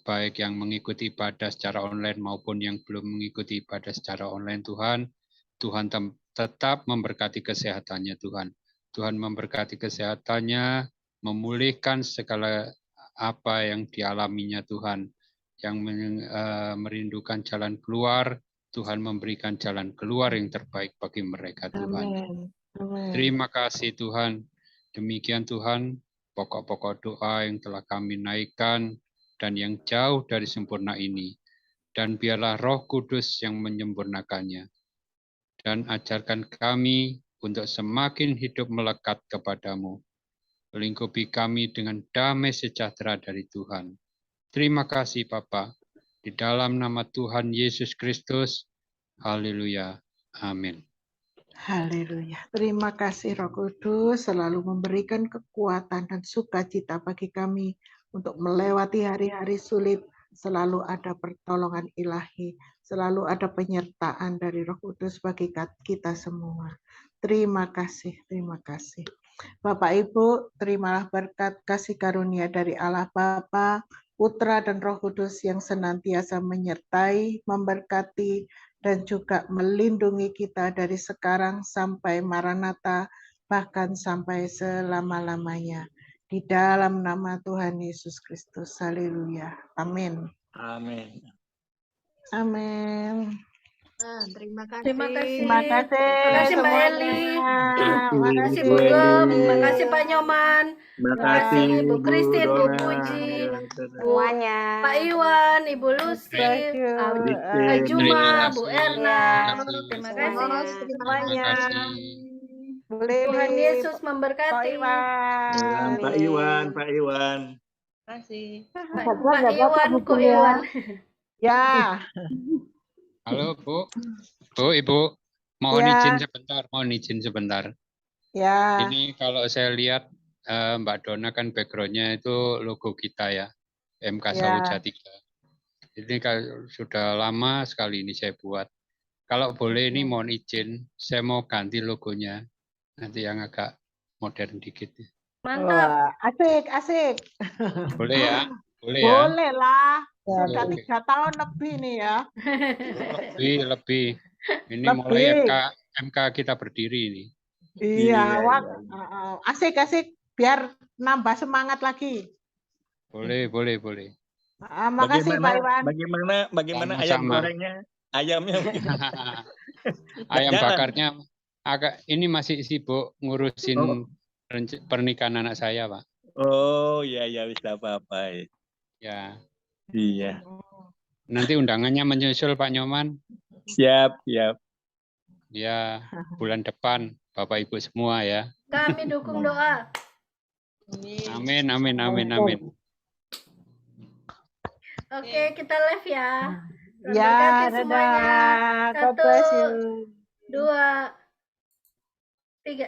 baik yang mengikuti ibadah secara online maupun yang belum mengikuti ibadah secara online Tuhan. Tuhan tetap memberkati kesehatannya Tuhan. Tuhan memberkati kesehatannya, memulihkan segala apa yang dialaminya Tuhan. Yang merindukan jalan keluar, Tuhan memberikan jalan keluar yang terbaik bagi mereka Tuhan. Amen. Amen. Terima kasih Tuhan. Demikian Tuhan, pokok-pokok doa yang telah kami naikkan dan yang jauh dari sempurna ini. Dan biarlah Roh Kudus yang menyempurnakannya. Dan ajarkan kami untuk semakin hidup melekat kepadamu. Lingkupi kami dengan damai sejahtera dari Tuhan. Terima kasih Bapa. Di dalam nama Tuhan Yesus Kristus. Haleluya. Amin. Haleluya. Terima kasih Roh Kudus selalu memberikan kekuatan dan sukacita bagi kami untuk melewati hari-hari sulit. Selalu ada pertolongan ilahi, selalu ada penyertaan dari Roh Kudus bagi kita semua. Terima kasih, terima kasih. Bapak Ibu, terimalah berkat kasih karunia dari Allah Bapa, Putra dan Roh Kudus yang senantiasa menyertai, memberkati, dan juga melindungi kita dari sekarang sampai Maranatha, bahkan sampai selama-lamanya. Di dalam nama Tuhan Yesus Kristus. Haleluya. Amin. Amin. Amin. Terima kasih. Terima kasih. Terima kasih Terima kasih Mbak semuanya. Eli. Terima Terima kasih kasih. Bu Gom, terima kasih Pak Nyoman, Terima terima kasih kasih Bu Bu Christine, Bu Dona. Puji, Ya, Bu Semuanya. Pak Iwan, Ibu Lucy, Thank you. Kak Christine. Juma, Terima Bu kasih. Erna. Terima Terima kasih. kasih. Semuanya. Terima kasih. Bu Lili, Tuhan Yesus Pak memberkati. Iwan. Pak Iwan, Pak Iwan. Terima kasih. Pak Iwan, Ko Iwan. Ya, Halo Bu, Ibu, mohon Ya. izin sebentar, ya. Ini kalau saya lihat Mbak Dona kan backgroundnya itu logo kita ya, MK Ya. Sawuja 3. Ini sudah lama sekali ini saya buat. Kalau boleh ini mohon izin, saya mau ganti logonya, nanti yang agak modern dikit. Mantap. Wah, asik, asik. Boleh ya? Boleh ya? Boleh lah. Sudah Oke. 3 tahun lebih nih ya. Lebih. Ini Lebih. mulai MK kita berdiri ini. Iya, Iya, Wak. iya. Asik, asik. Biar nambah semangat lagi. Boleh. Makasih Pak Iwan. Bagaimana ayam Sama-sama. gorengnya? Ayamnya Ayam jalan. bakarnya ini masih sibuk ngurusin pernikahan anak saya, Pak. Oh, ya bisa apa-apa. Ya. Iya. Nanti undangannya menyusul Pak Nyoman. Siap. Ya, bulan depan Bapak Ibu semua ya. Kami dukung doa. Amin. Oke, kita live ya. Tuhan Ya, berkati semuanya. dadah. God bless you. 1, 2, 3.